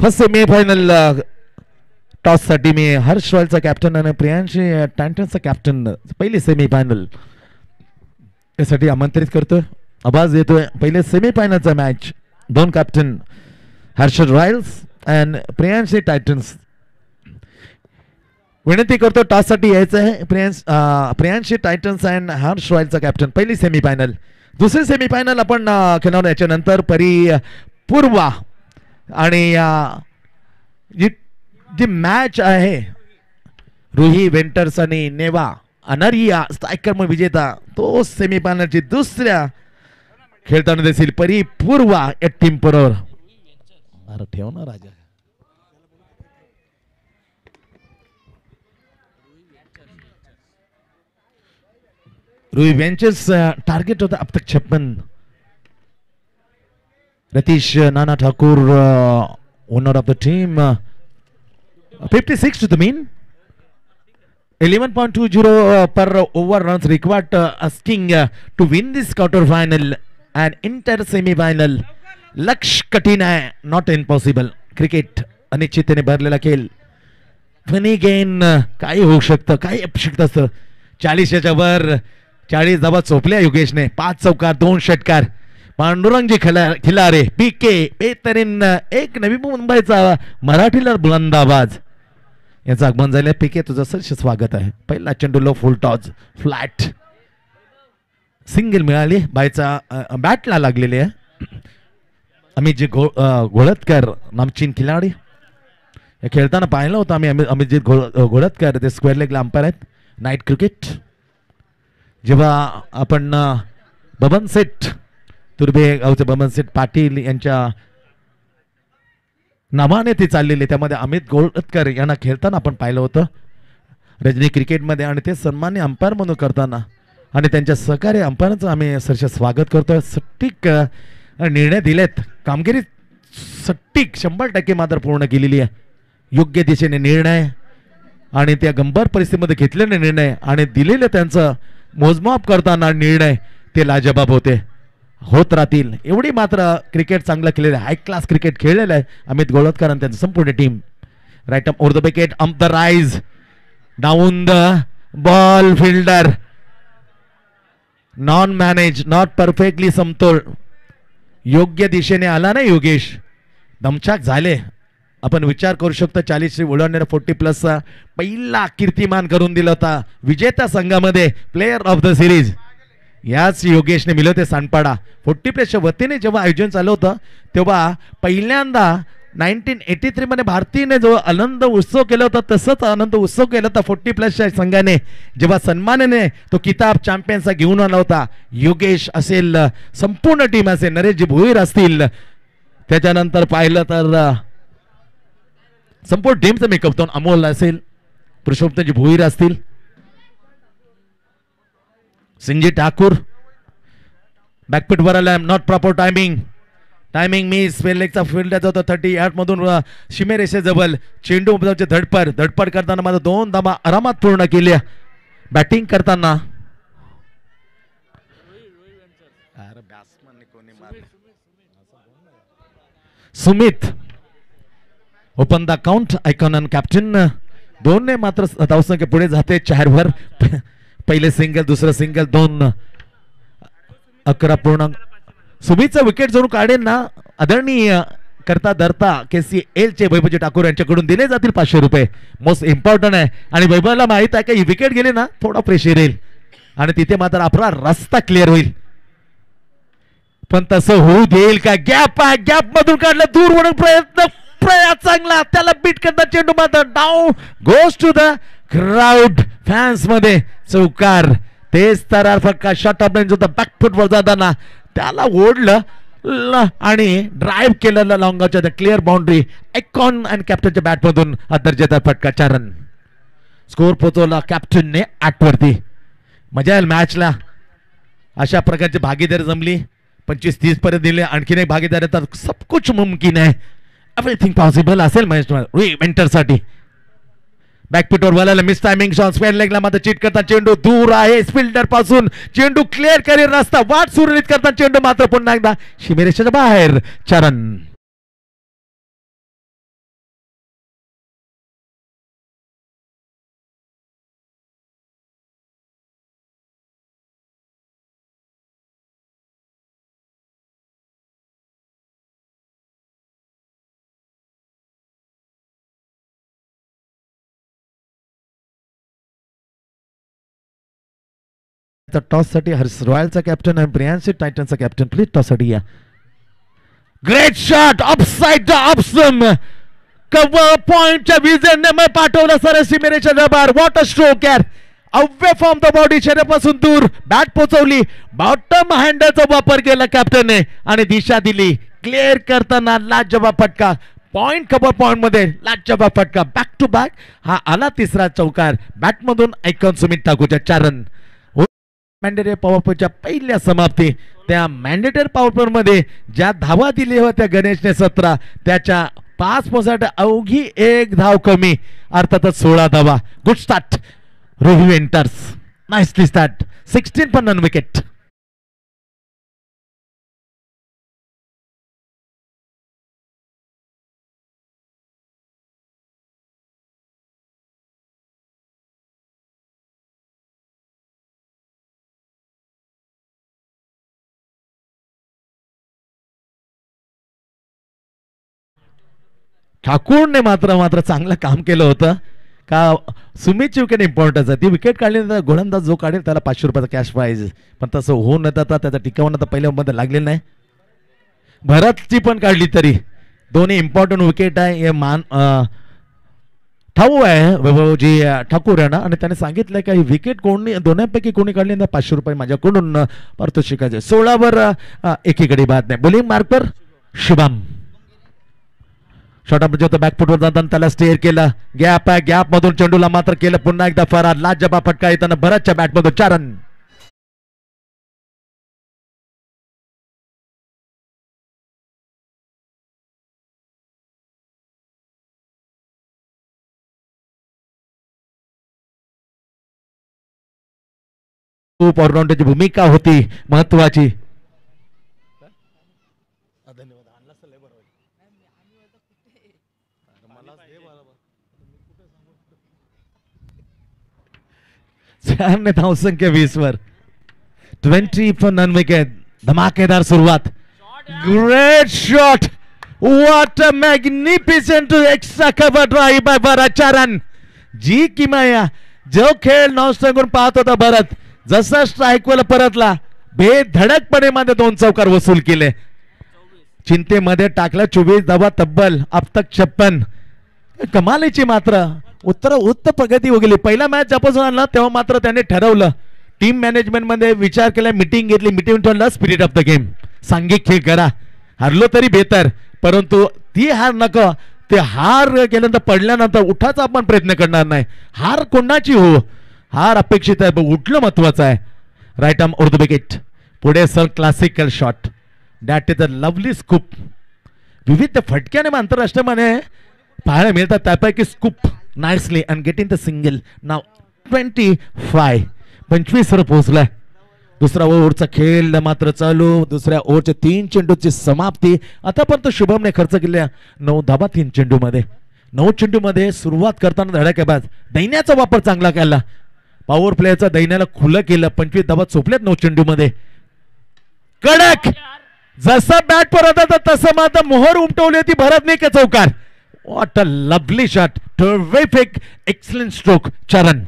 first semifinal toss साठी मी हर्ष रॉयलचा कॅप्टन आणि प्रियांशी टँटनचा कॅप्टन पहिली सेमीफायनल यासाठी आमंत्रित करतोय. आवाज येतोय पहिले सेमीफायनलचा मॅच. दोन captain Harsh royals and Priyanshi titans. विनंती करतो टॉस साठी यायचं आहे. प्रियांशी टायटन्स अँड हर्ष रॉयलचा कॅप्टन पहिली सेमीफायनल. दुसरी सेमीफायनल आपण खेळणार याच्यानंतर पूर्वा आणि जी मॅच आहे रुही वेंटर्स आणि नेवा अनारिया स्ट्रायकर मग विजेता तो सेमीफायनलची दुसऱ्या खेळताना दिसेल पूर्वा या टीम बरोबर. ठेव ना राजा. रुही वेंचर्स टार्गेट होता अब तक 56. Ratish Nana Thakur owner of the team 56 to the mean. 11.20 per over runs required, asking to win this quarter final and enter semi-final. लक्ष कठीण आहे, नॉट इम्पॉसिबल. क्रिकेट अनिश्चिततेने भरलेला खेळ. फनी गेन काही होऊ शकतं, काही अपेक्षित असतं. 40च्या वर 40 धावा चोपल्या योगेशने. 5 चौकार 2 षटकार. पांडुरंगजी खिलारे पीके बेहतरीन एक नवी मुंबईचा मराठीला बुलंद आवाज याचं आगमन झालं. पीके तुझं सरस स्वागत आहे. पहिला चेंडू लो फुल टॉस फ्लॅट सिंगल मिळाली. बायचा बॅटला लागलेली आहे. अमितजी घोळतकर नामचीन खिलाडी खेळताना पाहिलं होतं आम्ही. अमितजी घोळतकर ते स्क्वेअर लेगला अंपायर आहेत नाईट क्रिकेट. जेव्हा आपण बबन सेठ तुर्भे गावचे बबन सेठ पाटील यांच्या नावाने ते चाललेले, त्यामध्ये अमित घोळतकर यांना खेळताना आपण पाहिलं होतं रजनी क्रिकेटमध्ये. आणि ते सन्मान्य अंपायर म्हणून करताना आणि त्यांच्या सहकार्य अंपायरांचं आम्ही सरस स्वागत करतोय. सटीक निर्णय दिलेत. कामगिरी सटीक 100% मात्र पूर्ण केलेली आहे. योग्य दिशेने निर्णय आणि त्या गंभीर परिस्थितीमध्ये घेतलेले निर्णय आणि दिलेले त्यांचं मोजमाप करताना निर्णय ते लाजवाब होत राहतील. एवढी मात्र क्रिकेट चांगलं खेळलेलं आहे. हाय क्लास क्रिकेट खेळलेलं आहे अमित घोळतकर आणि त्यांचं संपूर्ण team. Right up over the wicket up the rise down the ball. Fielder non manage not perfectly समतोल. योग्य दिशेने आला नाही योगेश. दमछाक झाले. आपण विचार करू शकतो 40 ओलांडणारा 40+ पहिला कीर्तिमान करून दिला होता विजेत्या संघामध्ये प्लेयर ऑफ द सिरीज. याच योगेशने मिळवले होते सांडपाडा 40+च्या वतीने. जेव्हा आयोजन चालू होतं तेव्हा पहिल्यांदा 1983 मध्ये भारतीने जो आनंद उत्सव केला होता तसंच आनंद उत्सव केला होता 40+च्या संघाने. जेव्हा सन्मानाने तो किताब चॅम्पियनचा घेऊन आला होता. योगेश असेल, संपूर्ण टीम असेल, नरेशजी भोईर असतील, त्याच्यानंतर पाहिलं तर संपूर्ण टीमचं मेकअप तो अमोल असेल, पुरुषोत्तमजी भोईर असतील, सिंजी ठाकूर. बॅकफुट वर आला. Not proper timing miss. लेगचा फील्ड होता 38 मधून शिमे रेषेजवळ चेंडू धडपड करताना माझा 2 धावा आरामात पूर्ण केल्या. बॅटिंग करताना Sumit open the count icon and captain. 2 ने मात्र धावसंख्या पुढे जाते 4 वर. पहिले सिंगल, दुसरं सिंगल, 2 11 पूर्ण. सुमितचा विकेट जरूर काढेल ना आदरणीय करता धरता KCL चे वैभवजी ठाकूर यांच्याकडून दिले जातील 500 रुपये. मोस्ट इम्पॉर्टंट आहे. आणि वैभवला माहित आहे की विकेट गेले ना थोडा प्रेशर येईल आणि तिथे मात्र आपला रस्ता क्लिअर होईल. पण तसं होऊ देईल का? गॅप आहे, गॅप मधून काढलं दूर वळून प्रयत्न चांगला. त्याला बीट करता चेंडू मात्र down goes to the crowd. Fans मध्ये चौकार. तेच तर फटका शॉट ऑफ रेंज होता. बॅकफुट वर जाताना त्याला ओढलं आणि ड्राईव्ह केलेला लॉंगाच्या क्लिअर बाउंड्री. आयकॉन अँड कॅप्टनच्या बॅट मधून दर्जेदार फटका 4 रन. स्कोर पोहोचवला कॅप्टनने 8 वरती. मजा येईल मॅचला. अशा प्रकारची भागीदारी जमली. 25-30 पर्यंत दिले. आणखीन एक भागीदारी तर सब कुछ मुमकिन आहे. एव्हरीथिंग पॉसिबल असेल महेश विंटरसाठी. बॅकफुटवर वाला मिस टायमिंग शॉट. स्क्वेअर लेगला मात्र चीट करता चेंडू दूर आहे फिल्डर पासून. चेंडू क्लिअर करीत रस्ता वाट सुरळीत करता चेंडू मात्र पुन्हा एकदा सीमेरेषेच्या बाहेर. 4 रन. टॉस साठी हर्ष रॉयलचा कॅप्टन आणि प्रियांशी टायटनचा कॅप्टन प्लीज टॉस साठी या. Great shot offside the option cover पॉइंटच्या विजनने मग पाठवलं सरस सिमेरेच्या दरबार. वॉट अ स्ट्रोक यार. अवे फ्रॉम द बॉडी शरीरापासून दूर बॅट पोचवली. बॉटम हँडलचा वापर केला कॅप्टनने आणि दिशा दिली. क्लिअर करताना लाजवाब फटका. पॉइंट कव्हर पॉइंट मध्ये लाजवाब फटका. बॅक टू बॅक हा आला तिसरा चौकार. बॅटमधून ऐकून सुमित ठाकूरच्या 4 रन. मॅन्डेटरी पॉवरप्लेच्या पहिल्या समाप्ती. त्या मॅन्डेटरी पॉवरप्ले मध्ये ज्या धावा दिल्या होत्या गणेशने 17 त्याच्या 5 पोसाठी अवघी 1 धाव कमी. अर्थातच 16 धावा. Good start Rohit enters. Nicely start. 16 पण नन विकेट. ठाकूरने मात्र चांगलं काम केलं होतं का. सुमितची विकेट इम्पॉर्टन्स आहे. ती विकेट काढल्यानंतर गोलंदाज जो काढेल त्याला 500 रुपयाचा कॅश प्राइज. पण तसं होऊन न जाता त्याचा टिकावणं तर पहिल्या मध्ये लागलेलं नाही. भरतची पण काढली तरी दोन्ही इम्पॉर्टंट विकेट आहे. हे मान ठाऊ आहे वैभवजी ठाकूर आहे ना आणि त्याने सांगितलं की विकेट कोणी दोन्हीपैकी कोणी काढली ना 500 रुपये माझ्याकडून पारितोषिकाचे. 16 वर एकीकडे बाद नाही. बॉलिंग मार्क पर शुभम. शॉर्ट होतं बॅकफुटवर जाताना त्याला स्टेअर केलं. गॅप आहे. गॅप मधून चेंडूला मात्र केलं पुन्हा एकदा फरार. लाजबा फटका येताना भरतच्या बॅटमधून 4 रन. खूप ऑलराऊंडरची भूमिका होती महत्वाची. ने धावसंख्या 20 वर 20 फॉर नन विकेट. धमाकेदार सुरुवात. Great shot. What a magnificent extra cover drive by Bharat. 4 run. जी किमया जो खेळ नॉनस्टॉपवर पाहत होता भरत जसा स्ट्राइक वर परतला बेधडकपणे मध्ये 2 चौकार वसूल केले. चिंतेमध्ये टाकला 24 धावा तब्बल अब तक 56. कमालीची मात्र उत्तर प्रगती हो गेली. पहिला मॅच ज्यापासून आणला तेव्हा मात्र त्याने ठरवलं टीम मॅनेजमेंट मध्ये विचार केला. मिटिंग घेतली. मिटिंग ठरलं स्पिरिट ऑफ द गेम. सांघिक खेळ करा. हरलो तरी बेहतर परंतु ती हार नको. ते हार केल्यानंतर पडल्यानंतर उठाचा आपण प्रयत्न करणार नाही. हार कोणाची हो हार अपेक्षित आहे उठलं महत्वाचं आहे. Right arm over the wicket. पुढे sir classical shot. That is a lovely scoop. विविध फटक्याने आंतरराष्ट्रीयमध्ये पाहायला मिळतात त्यापैकी scoop nicely and getting the single. नाव 25 वर पोहोचलाय. दुसरा ओव्हरचा खेळ मात्र चालू. दुसऱ्या ओव्हरच्या 3 चेंडूची समाप्ती. आतापर्यंत शुभमने खर्च केल्या 9 धाबा 3 चेंडू मध्ये. 9 चेंडू मध्ये सुरुवात करताना धडाकेबाज दैन्याचा वापर चांगला केला. पॉवर प्लेयरचा दैन्याला खुलं केलं. 25 धाबा चोपल्यात 9 चेंडू मध्ये. कडक जसं बॅट परत आता तसं मात्र मोहर उमटवली होती भरतने के चौकार. What a lovely shot. Terrific excellent stroke. 4 run.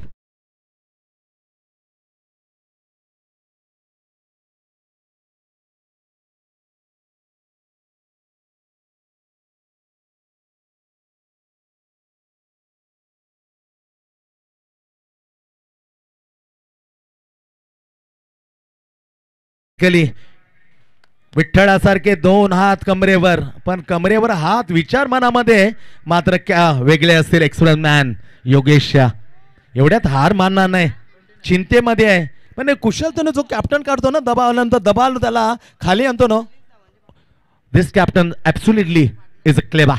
केली विठ्ठलासारखे 2 हात कमरेवर. पण कमरेवर हात विचार मनामध्ये मात्र क्या वेगळे असतील. एक्सप्रेस मॅन योगेश एवढ्यात हार मानणार नाही. चिंतेमध्ये आहे पण कुशलतेने जो कॅप्टन काढतो ना दबावल्यानंतर दबाव त्याला खाली आणतो ना. This captain absolutely is a clever.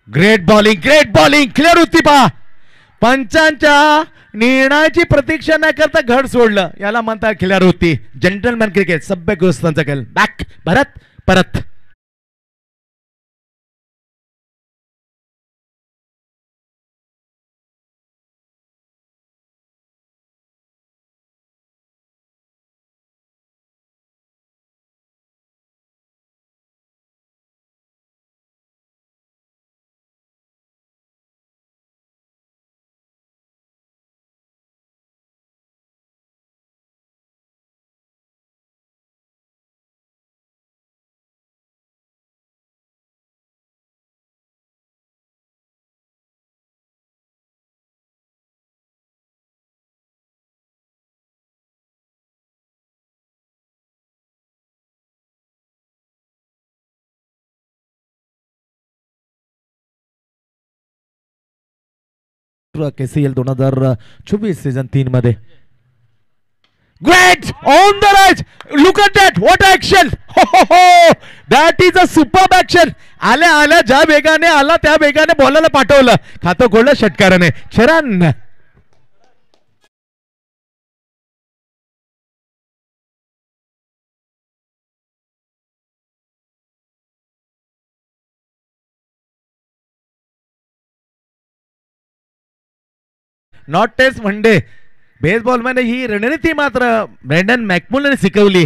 Great bowling. Great bowling. Clear होती पहा. पंचांच्या निर्णयाची प्रतीक्षा न करता घड सोडलं याला म्हणतात क्लिअर होती. जेंटलमॅन क्रिकेट सभ्य गोष्टांचा खेळ. बॅक भरत परत. KCL 2024 सीझन 3 मध्ये. Great on the right. Look at that. What action. That is a superb action. आल्या ज्या वेगाने आला त्या वेगाने बॉलरला पाठवलं. खातं खोललं षटकाराने. चरण नॉट टेस्ट वनडे. बेसबॉल मध्ये ही रणनीती मात्र ब्रँडन मॅकमुलने शिकवली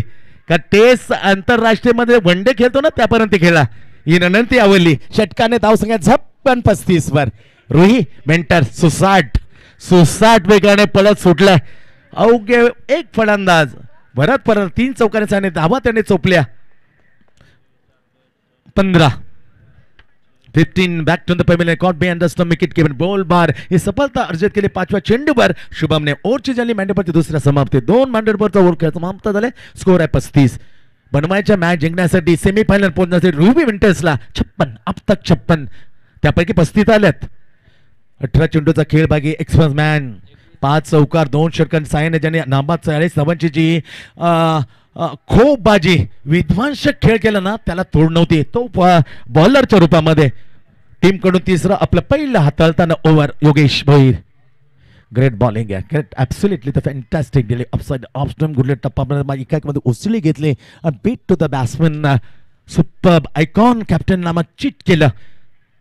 का टेस्ट आंतरराष्ट्रीय मध्ये वनडे खेळतो ना त्यापर्यंत खेळा. ही रणनीती आवडली. षटकाने धावसंख्या झप्पन 35 वर. रुही मेंटर सुसाट वेगाने पळत सुटलाय. अवघे एक फलंदाज परत 3 चौकाने धावा त्याने चोपल्या. 15 back to the pavilion caught behind the stump wicket keeper ball बार. ही सफलता अर्जित केली 5व्या चेंडूवर. शुभमने ओव्हरची झाली मांडेपरची दुसऱ्या समाप्ती. 2 मांडेपरचा ओव्हर खेळ समाप्त झाले. स्कोर आहे 35. बनवायच्या मॅच जिंकण्यासाठी सेमीफायनल पोहोचण्यासाठी रुबी विंटर्सला 56 अब तक 56 त्यापैकी 35 आल्यात. 18 चेंडूचा खेळ बाकी. एक्सप्रेस मॅन 5 चौकार 2 षटकार सायने ज्याने नाबाद 40 धावांची जी खूप बाजी विध्वंसक खेळ केला ना त्याला तोड नव्हती. तो बॉलरच्या रूपामध्ये टीम कडून तिसरं आपलं पहिलं हाताळताना over. Yogesh Bhoir great bowling आहे. ग्रेट ॲब्सोल्युटली द फॅन्टॅस्टिक दिले. अपसाइड ऑफ स्टंप गुडले टप्पामध्ये एकामध्ये उचली घेतली. Beat to the batsman. Superb icon captain नामा चिट केलं.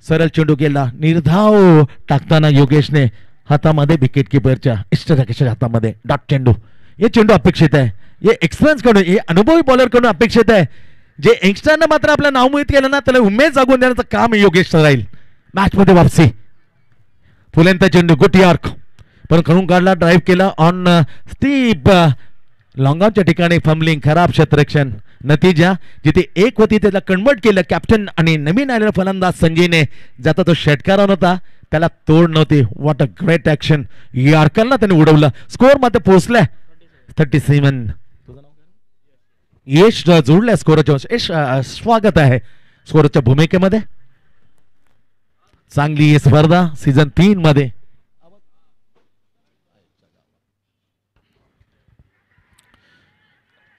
सरळ चेंडू गेला. निर्धाव टाकताना योगेशने हातामध्ये विकेट किपरच्या इष्टराकेशच्या हातामध्ये डॉट चेंडू. हे चेंडू अपेक्षित आहे. हे एक्सपिरियन्स कडून हे अनुभवी बॉलर कडून अपेक्षित आहे. जे यंगस्टरनं मात्र आपलं नाव मोहित केलं ना त्याला उमेद जागून देण्याचं काम योगेश राहील. मॅच मध्ये वापसी. फुलेंचा चेंडू गुड यॉर्क पण करून काढला. ड्राईव्ह केला ऑन स्टीप लॉंगॉनच्या ठिकाणी फंबलिंग. खराब क्षेत्ररक्षण. नतीजा जिथे एक होती त्याला कन्वर्ट केलं कॅप्टन आणि नवीन आलेला फलंदाज संजयने. ज्याचा तो षटकारान होता त्याला तोड नव्हती. What a great action. यॉर्करला त्याने उडवलं. स्कोर मात्र पोहोचलाय 37. यश जोडल्या स्कोरच्या. यश स्वागत आहे स्कोरच्या भूमिकेमध्ये. चांगली स्पर्धा सीझन 3 मध्ये.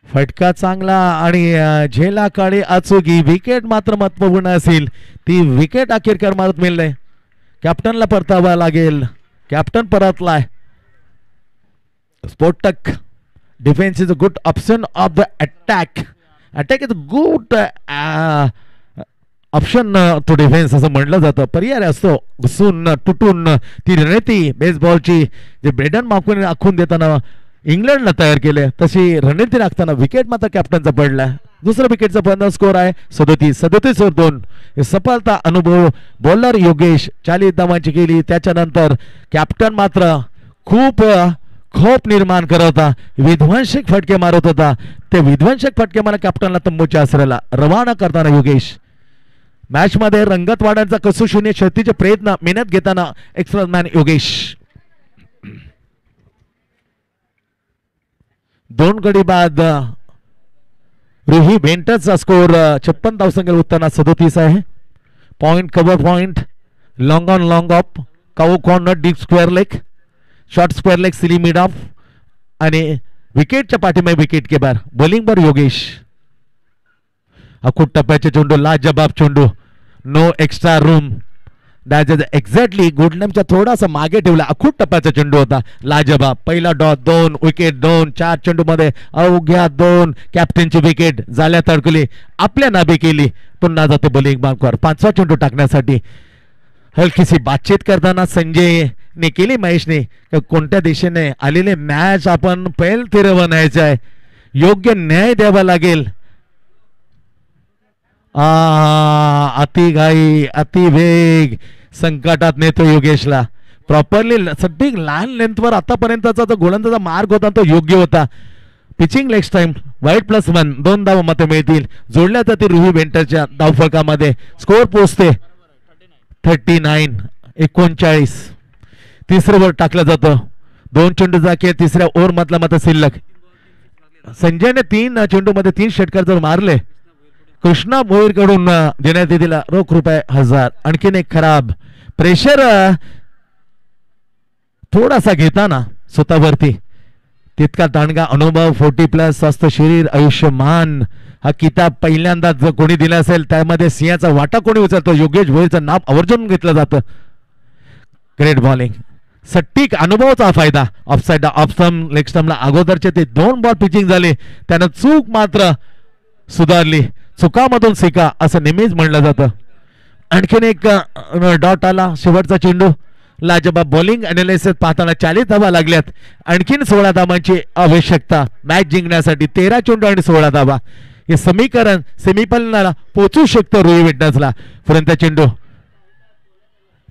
फटका चांगला आणि झेला काळी अचूकी. विकेट मात्र महत्वपूर्ण असेल. ती विकेट अखेरकार मारत मिळले. कॅप्टनला परतावा लागेल. कॅप्टन परतलाय. स्फोटक defence is a good option of the attack. Attack is a good option to defence असं म्हटलं जातं. पर्याय असतो घुसून तुटून. ती रणनीती बेसबॉलची जे ब्रेडन मार्कने आखून देताना इंग्लंडला तयार केले तशी रणनीती राखताना विकेट मात्र कॅप्टनचा पडला. दुसरा विकेटचा फलंदाज स्कोर आहे 37 वर 2. सफलता अनुभव बॉलर योगेश 40 धावांची केली. त्याच्यानंतर कॅप्टन मात्र खूप खोप निर्माण करत होता. विध्वंसक फटके मारत होता. ते विध्वंसक फटके मला कॅप्टनला तंबूच्या आसऱ्याला रवाना करताना योगेश. मॅच मध्ये रंगत वाढण्याचा कसोशीने शर्तीचे प्रयत्न मेहनत घेताना एक्सप्रेस मॅन योगेश. 2 गडी बाद रुही वेंटरचा स्कोर 56 धावसंख्या उत्ताना 37 आहे. Point cover point long on long of cow corner deep square leg short square leg silly mid of आणि विकेटच्या पाठीमागे विकेट किपर. बॉलिंग वर योगेश. अखूट टप्प्याचे चेंडू लाजबाब चेंडू. No extra room. That is exactly गुडलमच्या थोडासा मागे ठेवला. अखूट टप्प्याचा चेंडू होता. लाजबाब. पहिला डॉट 2 विकेट 2. 4 चेंडू मध्ये अवघ्या 2. कॅप्टनची विकेट झाल्या तडकली. आपल्या नाबी केली. पुन्हा जातो बॉलिंग मार्कवर 5वा चेंडू टाकण्यासाठी. हलकीशी बातचीत करताना संजय ने केली महेशने कोणत्या दिशेने आलेले मॅच आपण पैल फिरवण्याचे आहे. योग्य न्याय द्यावा लागेल. अति घाई अति वेग संकटात नेतो योगेशला. प्रॉपरली सध्या लहान लेंथवर आतापर्यंतचा जो गोलंदाजा मार्ग होता तो योग्य होता. पिचिंग नेक्स्ट टाइम वाईट +1 2 धावा मते मिळतील. जोडल्या जाते रुही वेंटरच्या धावफलकामध्ये. स्कोर पोहोचते 39. तिसरं वर टाकलं जातं. 2 चेंडूचा खेळ तिसऱ्या ओव्हर मधला मात्र शिल्लक. संजयने 3 चेंडू मध्ये 3 षटकार जर मारले. कृष्णा भोईर कडून देण्यात येतील रोख ₹1000. आणखीन एक खराब प्रेशर थोडासा घेताना स्वतःवरती तितका दांडगा अनुभव 40+ स्वस्थ शरीर आयुष्यमान हा किताब पहिल्यांदा जर कोणी दिला असेल त्यामध्ये सिंहाचा वाटा कोणी उचलतो योगेश भोईरचं नाव आवर्जून घेतलं जातं. ग्रेट बॉलिंग सट्टीक अनुभवाचा फायदा ऑफसाइड ऑफ स्टंप लेग स्टंपला अगोदरचे ते 2 बॉल पिचिंग झाले त्यानं चूक मात्र सुधारली चुकामधून शिका असं नेहमीच म्हणलं जातं. आणखीन एक डॉट आला शेवटचा चेंडू लाजबाब बॉलिंग अनालिसिस पाहताना 40 धावा लागल्यात आणखीन 16 धावांची आवश्यकता मॅच जिंकण्यासाठी 13 चेंडू आणि 16 धावा हे समीकरण सेमीफायनलला पोहोचू शकतं रोही विंटर्सला. पर्यंत चेंडू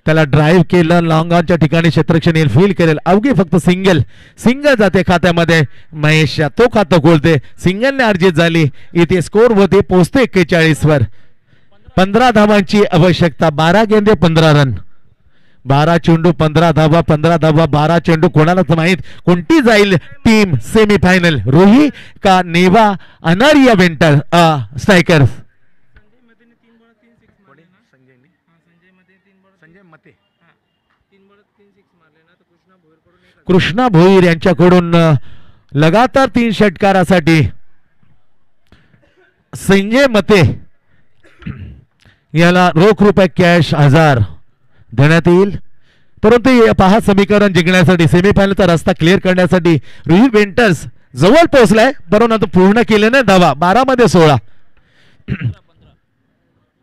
त्याला ड्राईव्ह केलं लॉंग ऑनच्या ठिकाणी क्षेत्ररक्षण येईल फील करेल अवघी फक्त सिंगल जाते खात्यामध्ये महेश तो खातं खोलते सिंगलने अर्जित झाली इथे स्कोर होते पोहोचते 41 वर 15 धावांची आवश्यकता 12 गेंदे 15 रन 12 चेंडू 15 धावा 12 चेंडू कोणालाच माहित कोणती जाईल टीम सेमीफायनल रोही का नेवा अनारिया विंटर स्ट्रायकर्स. कृष्णा भोईर यांच्याकडून लगातार 3 षटकारासाठी संजय मते याला रोख रुपये कॅश 1000 देण्यात येईल. परंतु पहा समीकरण जिंकण्यासाठी सेमीफायनलचा रस्ता क्लिअर करण्यासाठी रोही विंटर्स जवळ पोहोचलाय परंतु पूर्ण केले नाही धावा 12 मध्ये 16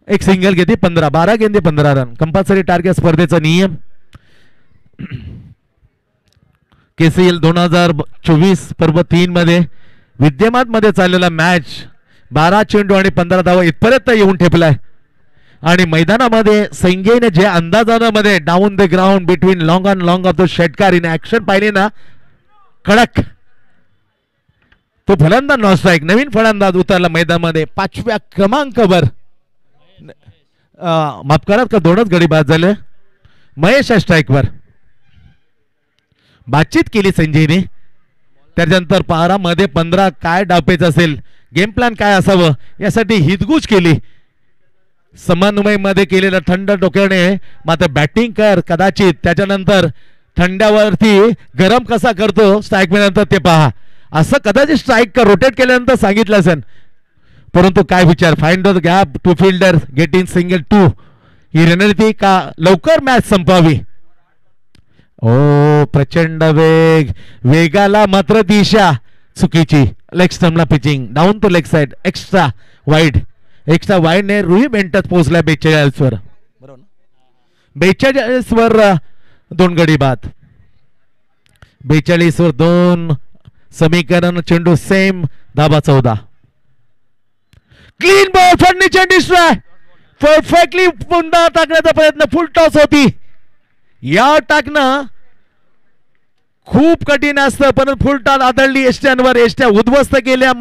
एक सिंगल घेते 12 गेंदे 15 रन कंपल्सरी टार्गेट स्पर्धेचा नियम KCL 2024 पर्व 3 मध्ये विद्यमान मध्ये चाललेला मॅच 12 चेंडू आणि 15 धावा इथपर्यंत येऊन ठेपलाय आणि मैदानामध्ये संजयने जे अंदाजामध्ये down the ground between long of the षटकार इन ऍक्शन पाहिली ना कडक तो फलंदाज नॉन स्ट्राईक नवीन फलंदाज उतरला मैदानामध्ये 5व्या क्रमांकावर माफ करा का 2च गडी बाद झाले महेश स्ट्राईकवर बातचीत केली संजयने त्याच्यानंतर 12 मध्ये 15 काय डापेच असेल गेम प्लॅन काय असावं यासाठी हितगुज केली समन्वय मध्ये केलेलं थंड डोक्याने मात्र बॅटिंग कर कदाचित त्याच्यानंतर थंड्यावरती गरम कसा करतो स्ट्राईक नंतर ते पहा असं कदाचित स्ट्राईक का रोटेट केल्यानंतर सांगितलं असेल परंतु काय विचार find the gap 2 fielder getting single 2 ही रणनीती का लवकर मॅच संपवावी. ओ प्रचंड वेगाला मात्र दिशा चुकीची लेग स्टंपला pitching down to leg side extra wide ने रोही विंटर्स पोहोचला 42 वर बरोबर 42 वर 2 गडी बाद 42 वर 2 समीकरण चेंडू सेम धाबा 14 क्लीन बॉल फडणीचे डिस्ट्रॉय परफेक्टली पुन्हा टाकण्याचा प्रयत्न फुल टॉस होती या टाकणं खूप कठीण असतं परंतु फुल टॉस आदळली एष्ट्यांवर एष्ट्या उद्ध्वस्त केल्या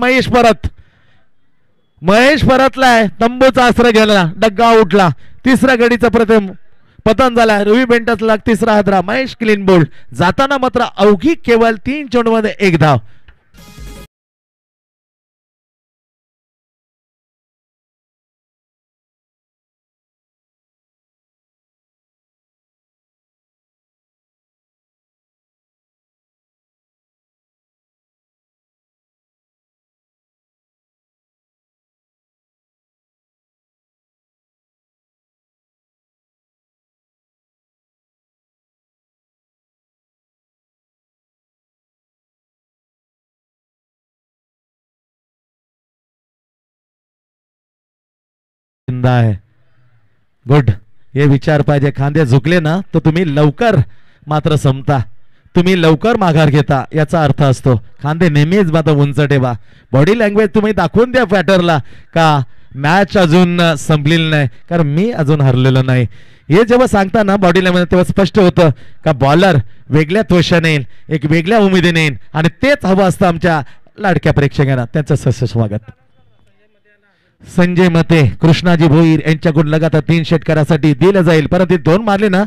महेश परतलाय तंबूचा आश्रय गेला डग्गा उठला 3रा गडीचा प्रथम पतन झाला रोही विंटर्सला 3रा हादरा महेश क्लीन बोल्ड जाताना मात्र अवघी केवळ 3 चेंडूमध्ये 1 धाव. आहे गुड हे विचार पाहिजे खांदे झुकले ना तर तुम्ही लवकर मात्र संपता तुम्ही लवकर माघार घेता याचा अर्थ असतो खांदे नेहमीच मात्र उंच ठेवा बॉडी लँग्वेज तुम्ही दाखवून द्या फॅटरला का मॅच अजून संपलेली नाही कारण मी अजून हरलेलो नाही हे जेव्हा सांगता ना बॉडी लँग्वेज तेव्हा स्पष्ट होतं का बॉलर वेगळ्या त्वशाने येईल एक वेगळ्या उमेदीने येईल आणि तेच हवं असतं आमच्या लाडक्या प्रेक्षकांना त्यांचं सहर्ष स्वागत. संजय मते कृष्णाजी भोईर यांच्याकडून लगातार 3 षटकारासाठी दिलं जाईल परंतु 2 मारले ना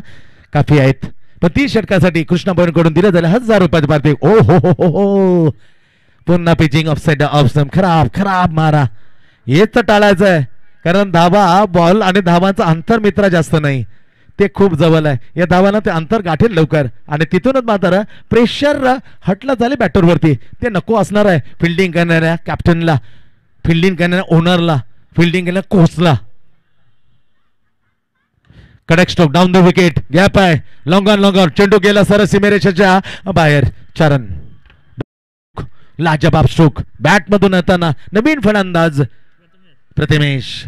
काफी आहेत पण 3 षटकारासाठी कृष्णा भोईरकडून दिलं जाईल 1000 रुपये पार्टी. ओ हो पुन्हा पिचिंग ऑफसाइड ऑफ स्टंप खराब मारा हेच तर टाळायचं आहे कारण धावा बॉल आणि धावांचा अंतर मित्र जास्त नाही ते खूप जवळ आहे. या धावानं ते अंतर गाठेल लवकर आणि तिथूनच मात्र प्रेशर हटलं झाले बॅटरवरती. ते नको असणार आहे फिल्डिंग करणाऱ्या कॅप्टनला, फिल्डिंग करणाऱ्या ओनरला, फिल्डिंग करणाऱ्या कोचला. कडक stroke down the wicket, gap आहे, लॉंग ऑन लॉंग ऑन, चेंडू गेला सर सीमेरेषेच्या बाहेर. 4 रन. लाजवाब स्ट्रोक बॅट मधून येताना नवीन फलंदाज Prathamesh.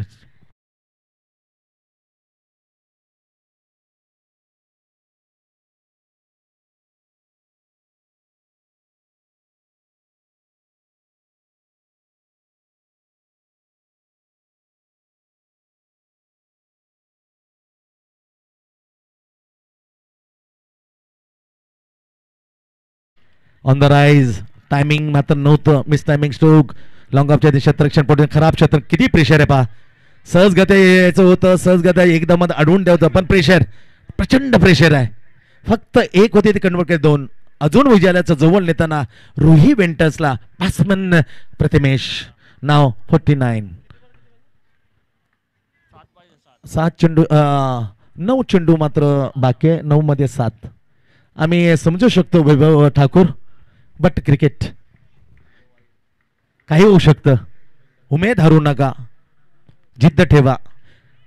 On the rise. Timing मात्र नव्हतं, मिस टायमिंग स्ट्रोक. लॉंग ऑफच्या दिशेत रक्षण पडून खराब क्षेत्र. किती प्रेशर आहे पहा. सहजगत्या यायचं होतं, सहजगत्या एकदम अडवून द्यायचं, पण प्रेशर, प्रचंड प्रेशर आहे. फक्त एक होते ते कन्वर्ट केले 2. अजून विजयाचं जवळ नेताना रुही वेंटर्सला बॅट्समन प्रथमेश. नाव 49. 7 चेंडू 9 चेंडू मात्र बाकी आहे. 9 मध्ये 7. आम्ही समजू शकतो वैभव ठाकूर, बट क्रिकेट काही होऊ शकतं. उमेद हरू नका, जिद्द ठेवा.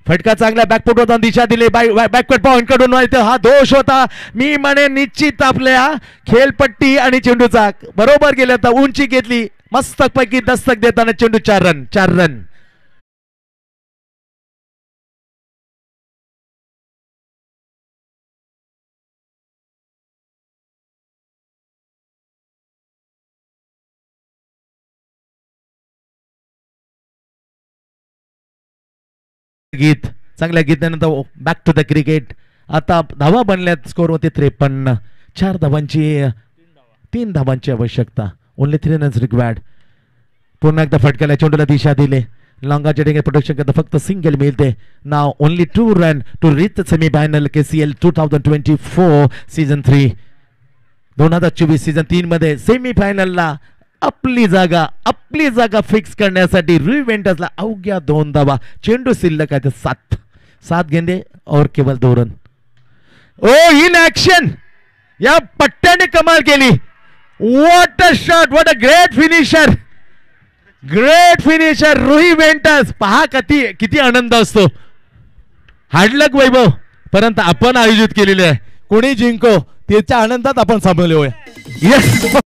फटका चांगला बॅकफुट होता, दिशा दिली बॅकवर्ड पॉइंट कडून. हा दोष होता मी म्हणे निश्चित आपल्या खेळपट्टी आणि चेंडूचा बरोबर गेला तर उंची घेतली मस्तक पैकी दस्तक देताना चेंडू. 4 रन. 4 रन. गीत चांगल्या गीतानंतर बॅक टू द क्रिकेट. आता धावा बनल्यात, स्कोर होते 53. 4 धावांची 3 धावांची आवश्यकता. Only 3 runs required. पुन्हा एकदा फटक्याला चेंडूला दिशा दिले. लॉंगाच्या डेंगे प्रोटेक्शन करता फक्त सिंगल मिळते. नाव only 2 run to reach the semifinal KCL 2024 season 3. 2024 season 3 मध्ये सेमीफायनलला आपली जागा फिक्स करण्यासाठी रुई वेंटर्सला अवघ्या 2 धावा. चेंडू शिल्लक आहे 7 गेंदे और केवळ 2 रन. ओ इन ऍक्शन, या पट्ट्याने कमाल केली. What a shot, what a great finisher, great finisher Rui ventures. पहा किती आनंद असतो. हार्डलक वैभव, परंतु आपण आयोजित केलेले आहे. कोणी जिंको त्याच्या आनंदात आपण सामील होऊया. येस.